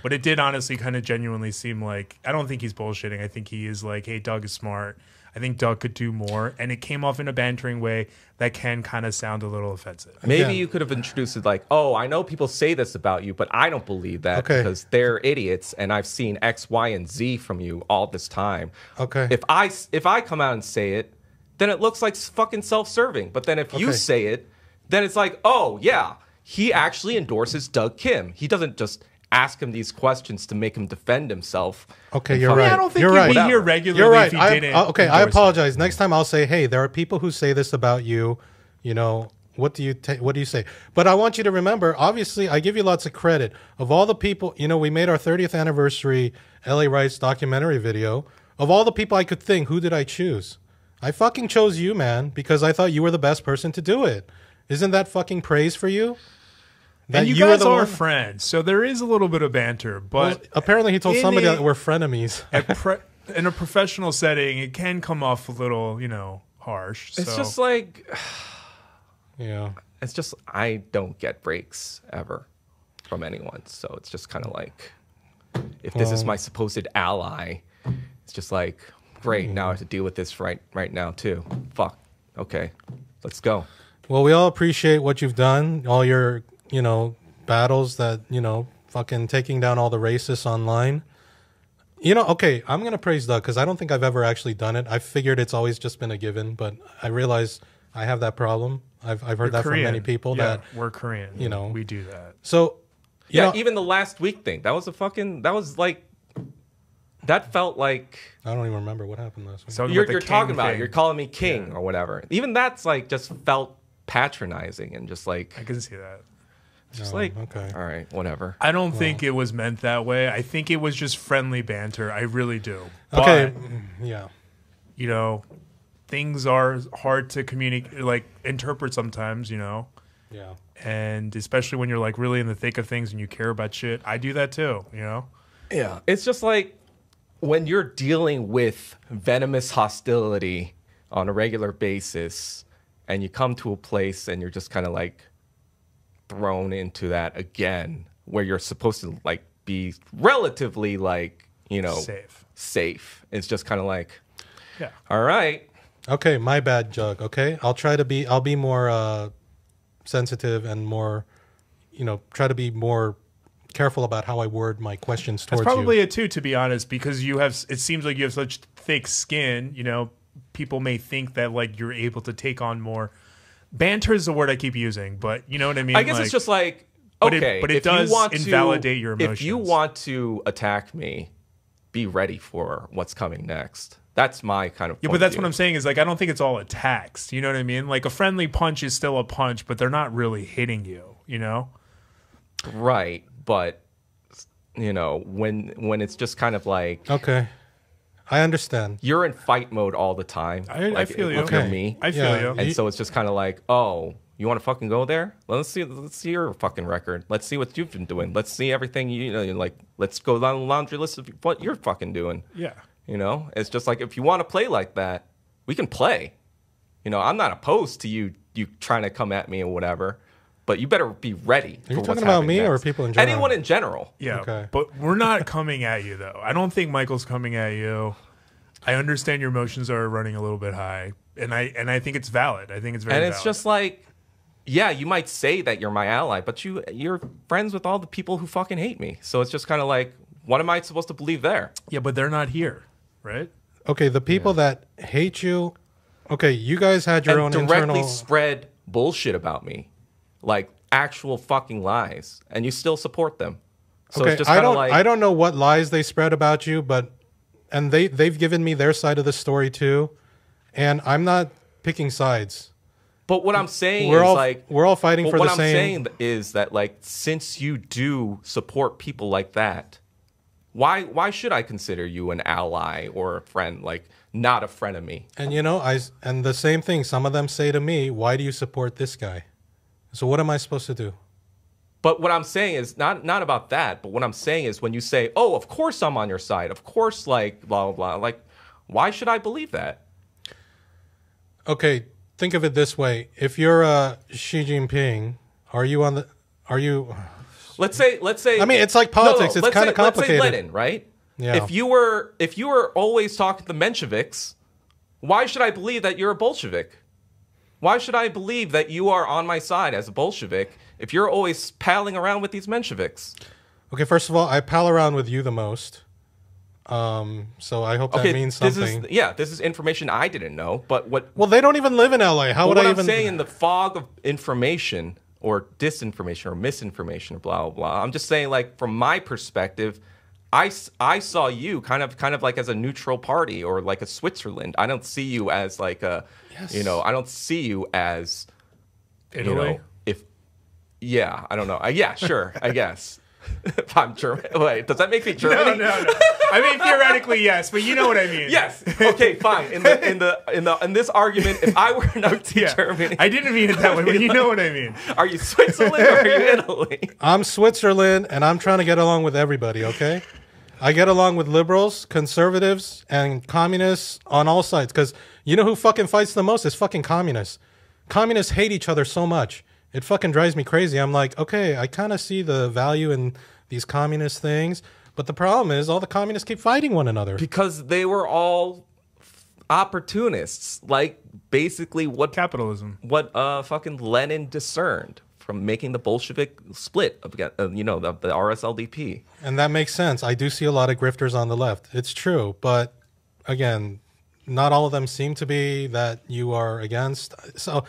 But it did honestly kind of genuinely seem like, I don't think he's bullshitting. I think he is like, hey, Doug is smart. I think Doug could do more. And it came off in a bantering way that can kind of sound a little offensive. Maybe you could have introduced it like, oh, I know people say this about you, but I don't believe that because they're idiots, and I've seen X, Y, and Z from you all this time. Okay. If I come out and say it, then it looks like fucking self-serving. But then if you say it, then it's like, oh, yeah, he actually endorses Doug Kim. He doesn't just ask him these questions to make him defend himself. Okay, you're right. I don't think you're you'd right. be here regularly You're right. if he didn't. Okay, I apologize. Next time I'll say, hey, there are people who say this about you. You know, what do you say? But I want you to remember, obviously, I give you lots of credit. Of all the people, you know, we made our 30th anniversary LA Rights documentary video. Of all the people I could think, who did I choose? I fucking chose you, man, because I thought you were the best person to do it. Isn't that fucking praise for you? And you guys are friends, so there is a little bit of banter. But apparently he told somebody that we're frenemies. In a professional setting, it can come off a little, you know, harsh. It's just like, yeah. It's just, I don't get breaks ever from anyone. So it's just kind of like, if this is my supposed ally, it's just like, great, now I have to deal with this right now too. Fuck. Okay, let's go. Well, we all appreciate what you've done, all your, you know, battles that, you know, fucking taking down all the racists online. You know, okay, I'm going to praise Doug because I don't think I've ever actually done it. I figured it's always just been a given, but I realize I have that problem. I've heard that from many people that we're Korean. You know, we do that. So, you know, even the last week thing, that was like, that felt like, I don't even remember what happened last week. So you're talking about it. You're calling me king or whatever. Even that's like just felt patronizing and just like, I can see that. Just all right, whatever. I don't think it was meant that way. I think it was just friendly banter. I really do. Okay, but, yeah. You know, things are hard to communicate, like interpret sometimes, you know. Yeah. And especially when you're like really in the thick of things and you care about shit. I do that too, you know. Yeah. It's just like when you're dealing with venomous hostility on a regular basis and you come to a place and you're just kind of like thrown into that again, where you're supposed to like be relatively like, you know, safe. It's just kind of like, yeah, all right, okay, my bad, Jug. Okay, I'll be more sensitive and more, you know, try to be more careful about how I word my questions towards you. That's probably it too, to be honest, because it seems like you have such thick skin. You know, people may think that like you're able to take on more. Banter is the word I keep using, but you know what I mean? I guess it's just like, okay, but it does invalidate your emotions. If you want to attack me, be ready for what's coming next. That's my kind of point but that's what I'm saying is like, I don't think it's all attacks. You know what I mean? Like a friendly punch is still a punch, but they're not really hitting you, you know? Right. But, you know, when it's just kind of like... Okay. I understand. You're in fight mode all the time. I feel you. Okay. Me. I feel you. And so it's just kind of like, oh, you want to fucking go there? Let's see your fucking record. Let's see what you've been doing. Let's see everything, you know, like, let's go down the laundry list of what you're fucking doing. Yeah. You know, it's just like, if you want to play like that, we can play. You know, I'm not opposed to you trying to come at me or whatever. But you better be ready. Are you talking about me or people in general? Anyone in general. Yeah. Okay. But we're not coming at you, though. I don't think Michael's coming at you. I understand your emotions are running a little bit high. And I think it's valid. I think it's very valid. And it's just like, yeah, you might say that you're my ally, but you're friends with all the people who fucking hate me. So it's just kind of like, what am I supposed to believe there? Yeah, but they're not here, right? Okay, the people that hate you, okay, you guys had your own directly internal... spread bullshit about me. Like actual fucking lies, and you still support them. So okay, it's just I don't know what lies they spread about you, and they've given me their side of the story too, and I'm not picking sides. But what I'm saying we're is all fighting for the same. What I'm saying is that like, since you do support people like that, why should I consider you an ally or a friend? Like, not a friend of me. And you know, and the same thing. Some of them say to me, "Why do you support this guy?" So what am I supposed to do? But what I'm saying is not about that. But what I'm saying is when you say, "Oh, of course I'm on your side," of course, like blah blah blah. Like, why should I believe that? Okay, think of it this way: if you're Xi Jinping, are you on the? Are you? Let's say. I mean, it's like politics. It's kind of complicated. Let's say Lenin, right? Yeah. If you were always talking to the Mensheviks, why should I believe that you're a Bolshevik? Why should I believe that you are on my side as a Bolshevik if you're always palling around with these Mensheviks? Okay, first of all, I pal around with you the most. So I hope that means something. This is information I didn't know. But what? Well, they don't even live in LA. How would I even? What I'm saying, in the fog of information or disinformation or misinformation or blah blah blah. I'm just saying, like, from my perspective, I saw you kind of like as a neutral party or like a Switzerland. I don't see you as like a, I don't see you as Italy. I don't know. Yeah, sure, I guess. If I'm German, wait, does that make me Germany? No. I mean, theoretically, yes, but you know what I mean. Yes. Okay, fine. In this argument, if I were Nazi Germany, I didn't mean it that way, but you know what I mean. Are you Switzerland or are you Italy? I'm Switzerland, and I'm trying to get along with everybody. Okay, I get along with liberals, conservatives, and communists on all sides. Because you know who fucking fights the most is fucking communists. Communists hate each other so much. It fucking drives me crazy. I'm like, okay, I kind of see the value in these communist things, but the problem is all the communists keep fighting one another. Because they were all opportunists. Like, basically what capitalism. What fucking Lenin discerned from making the Bolshevik split of the RSLDP. And that makes sense. I do see a lot of grifters on the left. It's true, but again, not all of them seem to be that you are against. So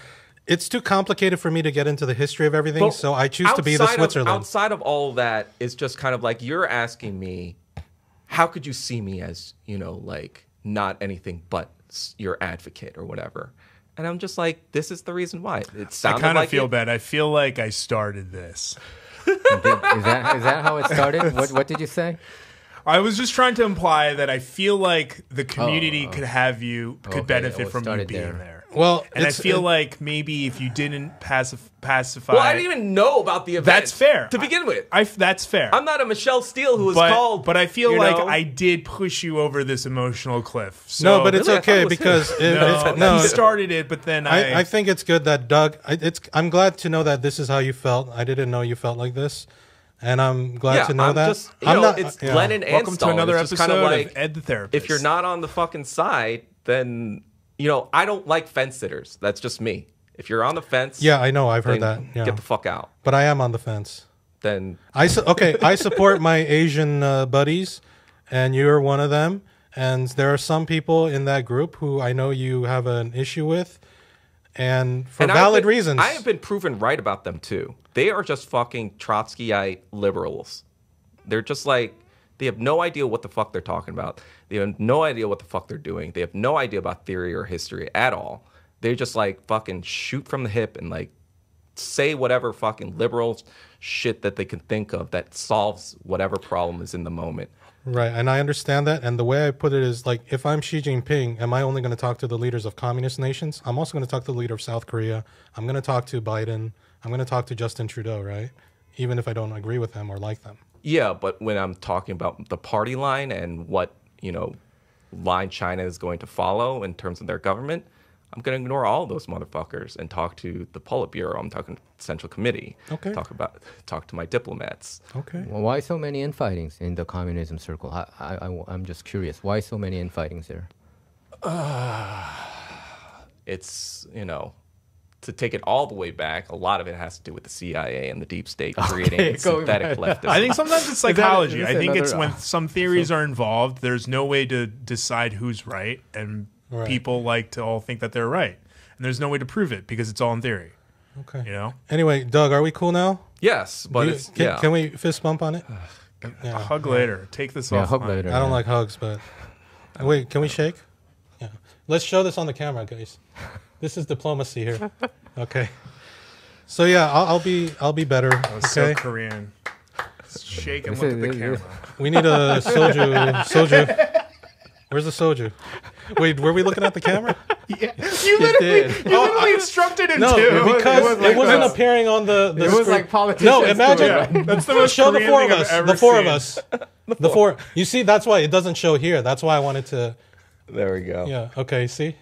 it's too complicated for me to get into the history of everything, but so I choose to be the Switzerland. Outside of all that, it's just kind of like you're asking me, how could you see me as, like not anything but your advocate or whatever? And I'm just like, this is the reason why. It sounded I kind of like feel bad. I feel like I started this. Is that how it started? What did you say? I was just trying to imply that I feel like the community could benefit from you being there. Well, and I feel like maybe if you didn't pacify... Well, I didn't even know about the event. That's fair. To begin with. That's fair. I'm not a Michelle Steele who was called... But I feel like I did push you over this emotional cliff. So, no, but it's okay because... you started it, but then I think it's good that Doug... I'm glad to know that this is how you felt. I didn't know you felt like this. And I'm glad to know that. It's Lenin and Welcome Stalin. to another it's episode kind of like, of Ed the Therapist. If you're not on the fucking side, then... I don't like fence sitters. That's just me. If you're on the fence... Yeah, I know. I've heard that. Yeah. Get the fuck out. But I am on the fence. Then... I support my Asian buddies, and you're one of them. And there are some people in that group who I know you have an issue with, and for valid reasons. I have been proven right about them, too. They are just fucking Trotskyite liberals. They're just like... They have no idea what the fuck they're talking about. They have no idea what the fuck they're doing. They have no idea about theory or history at all. They just like fucking shoot from the hip and like say whatever fucking liberal shit that they can think of that solves whatever problem is in the moment. Right, and I understand that. And the way I put it is like, if I'm Xi Jinping, am I only going to talk to the leaders of communist nations? I'm also going to talk to the leader of South Korea. I'm going to talk to Biden. I'm going to talk to Justin Trudeau, right? Even if I don't agree with them or like them. Yeah, but when I'm talking about the party line and what, line China is going to follow in terms of their government, I'm going to ignore all those motherfuckers and talk to the Politburo. I'm talking to the Central Committee. Okay. Talk to my diplomats. Okay. Well, why so many infightings in the communism circle? I'm just curious. Why so many infightings there? It's, to take it all the way back, a lot of it has to do with the CIA and the deep state creating synthetic leftism. I think sometimes it's psychology. I think it's another- when some theories are involved, there's no way to decide who's right, and people like to all think that they're right. And there's no way to prove it because it's all in theory. Okay. Anyway, Doug, are we cool now? Yes, but can we fist bump on it? Hug later. Take this off. Hug later. I don't like hugs, but... Wait, can we shake? Yeah. Let's show this on the camera, guys. This is diplomacy here. Okay. So yeah, I'll be better. That was so Korean. Shake and look at the camera. We need a soju. Soju. Where's the soju? Wait, were we looking at the camera? Yeah. You literally instructed him No, to. because it wasn't appearing on the It was screen. like politicians. No, imagine. doing it. That's the most Show the Korean four of thing I've us. ever The four of seen. us. The four. You see, that's why it doesn't show here. That's why I wanted to. There we go. Yeah. Okay. See.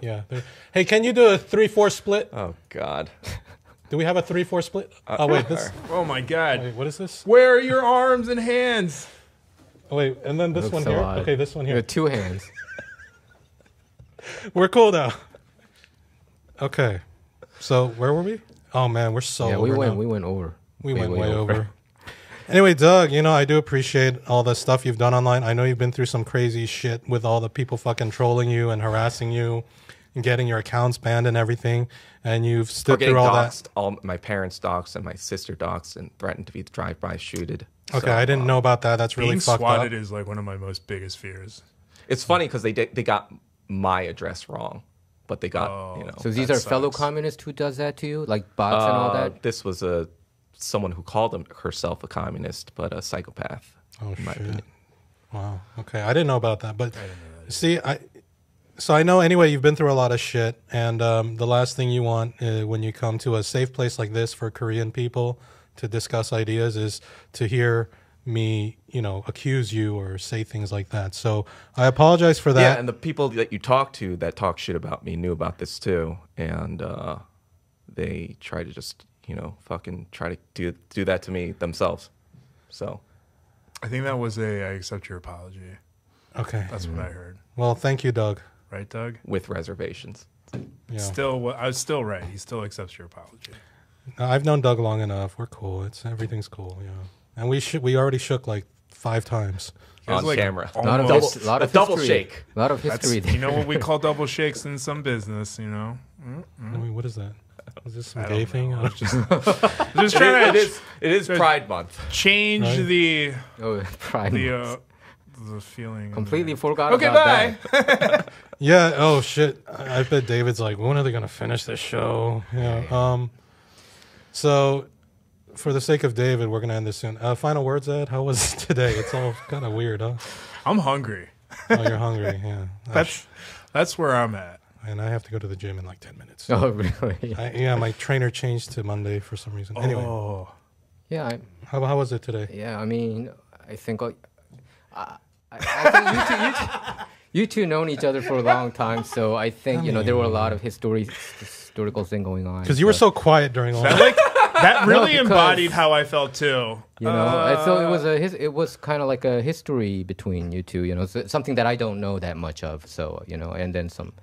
Yeah. Hey, can you do a 3-4 split? Oh God. Do we have a 3-4 split? Oh wait, this. Oh my God. Wait, what is this? Where are your arms and hands? Oh wait, and then this Looks one so here. odd. Okay, this one You here. have 2 hands. We're cool now. Okay. So where were we? Oh man, we're so. Yeah, we over went. now. We went over. We went way over. Anyway, Doug, you know, I do appreciate all the stuff you've done online. I know you've been through some crazy shit with all the people fucking trolling you and harassing you and getting your accounts banned and everything. And you've Or stood getting through all doxxed. that. All my parents doxxed and my sister doxxed and threatened to be drive-by shooted. Okay, So, I didn't know about that. That's really Being fucked swatted up. is like one of my most biggest fears. It's funny because they got my address wrong, but they got you know. So these That are fellow sucks. communists who does that to you, like bots and all that. This was someone who called herself a communist, but a psychopath. Oh, in my shit. opinion. Wow. Okay, I didn't know about that. But see, so I know anyway you've been through a lot of shit, and the last thing you want when you come to a safe place like this for Korean people to discuss ideas is to hear me, you know, accuse you or say things like that. So I apologize for that. Yeah, and the people that you talk to that talk shit about me knew about this too, and they try to just fucking try to do that to me themselves. So I think that was I accept your apology. Okay. That's what I heard. Well, thank you, Doug. Right, Doug? with reservations. Yeah. I was still right. He still accepts your apology. I've known Doug long enough. We're cool. Everything's cool. Yeah. And we already shook like 5 times. He was On like camera. A lot of, almost- his- lot of a double history. shake. A lot of That's, history there. you know what we call double shakes in some business, you know? I mean, what is that? Is this some I gay don't thing? know. I don't- Just trying to It is Pride Month. change Right. the Oh, pride. the feeling. Completely forgot Okay, about bye. that. Yeah. Oh shit. I bet David's like, when are they gonna finish this show? Yeah. So, for the sake of David, we're gonna end this soon. Final words, Ed. How was today? It's all kind of weird, huh? I'm hungry. Oh, you're hungry. Yeah. That's where I'm at. And I have to go to the gym in like 10 minutes. Oh, really? Yeah, my trainer changed to Monday for some reason. Anyway, Oh. Yeah, how was it today? yeah. I mean, I think I think you two known each other for a long time, so I think there were a lot of historical thing going on. Because you were so quiet during all That that. that really because- embodied how I felt too. So it was kind of like a history between you two. Something that I don't know that much of. So and then some.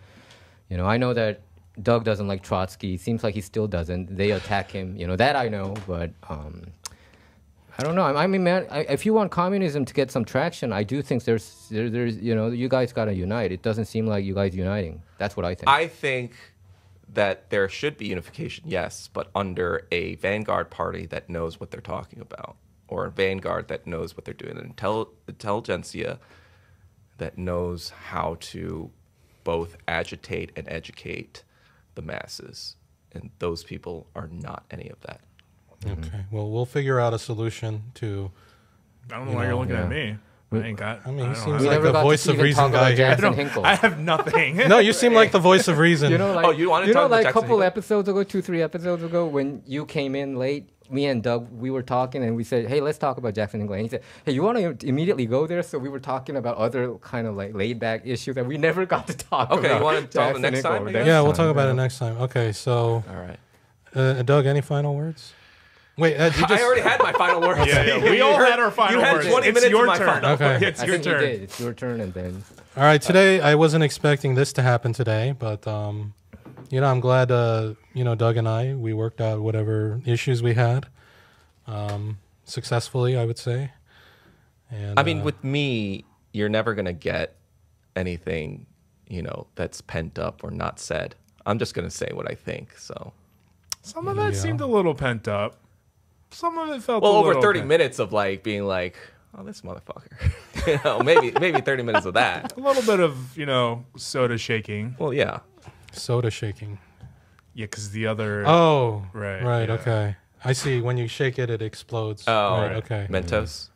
I know that Doug doesn't like Trotsky. Seems like he still doesn't. They attack him. That I know, but I don't know. I mean, man, if you want communism to get some traction, I do think there's you guys gotta unite. It doesn't seem like you guys uniting. That's what I think. I think that there should be unification, yes, but under a vanguard party that knows what they're talking about, or a vanguard that knows what they're doing, an intelligentsia that knows how to both agitate and educate the masses. And those people are not any of that. Okay. Well, we'll figure out a solution to. I don't know why you're looking yeah. at me. I ain't got. I mean, he don't seems have- like the voice of reason guy here. Jackson Hinkle. I have nothing. No, you seem like the voice of reason. Oh, you wanted to talk about like a Jackson couple Hinkle? episodes ago, 2-3 episodes ago, when you came in late, me and Doug, we were talking and we said, hey, let's talk about Jackson Hinkle. And he said, hey, you want to immediately go there? So we were talking about other kind of like laid back issues that we never got to talk about. Okay, you want to talk the Jackson next Hinkle time? over I there. guess? Yeah, we'll talk about it next time. Okay, so All right. Doug, any final words? Wait, Ed, you just. I already had my final words. Yeah, we all had our final You had words. 20 It's minutes your of my turn. final Okay. words. It's I your think turn. you did. It's your turn and then. All right, today I wasn't expecting this to happen today, but I'm glad Doug and we worked out whatever issues we had successfully, I would say. And I mean, with me, you're never going to get anything, that's pent up or not said. I'm just going to say what I think. So, Some of that Yeah. seemed a little pent up. Some of it felt well, a over little 30 pent- minutes of like being like, oh, this motherfucker. maybe 30 minutes of that. A little bit of soda shaking. Well, yeah. soda shaking. Yeah, because the other. Oh, Right, right, yeah. okay. I see. When you shake it, it explodes. Oh, right, okay. Mentos.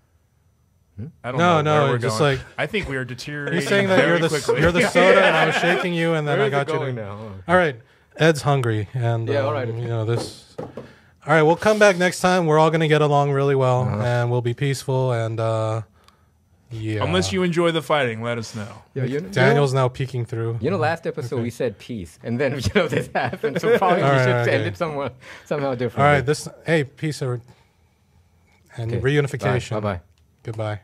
I don't No, know where no, we're just going. like I think we are deteriorating. you're saying that very you're the quickly. you're the soda, and I was shaking you, and then Where I is got it you. going now? All right, Ed's hungry, and Yeah, all right. you know this. All right, we'll come back next time. We're all gonna get along really well, and we'll be peaceful, and yeah. Unless you enjoy the fighting, let us know. Yeah, Daniel's now peeking through. last episode we said peace, and then this happened. So probably we All right, should end okay. it somehow different. All right, hey, peace, and reunification. Bye bye. Goodbye.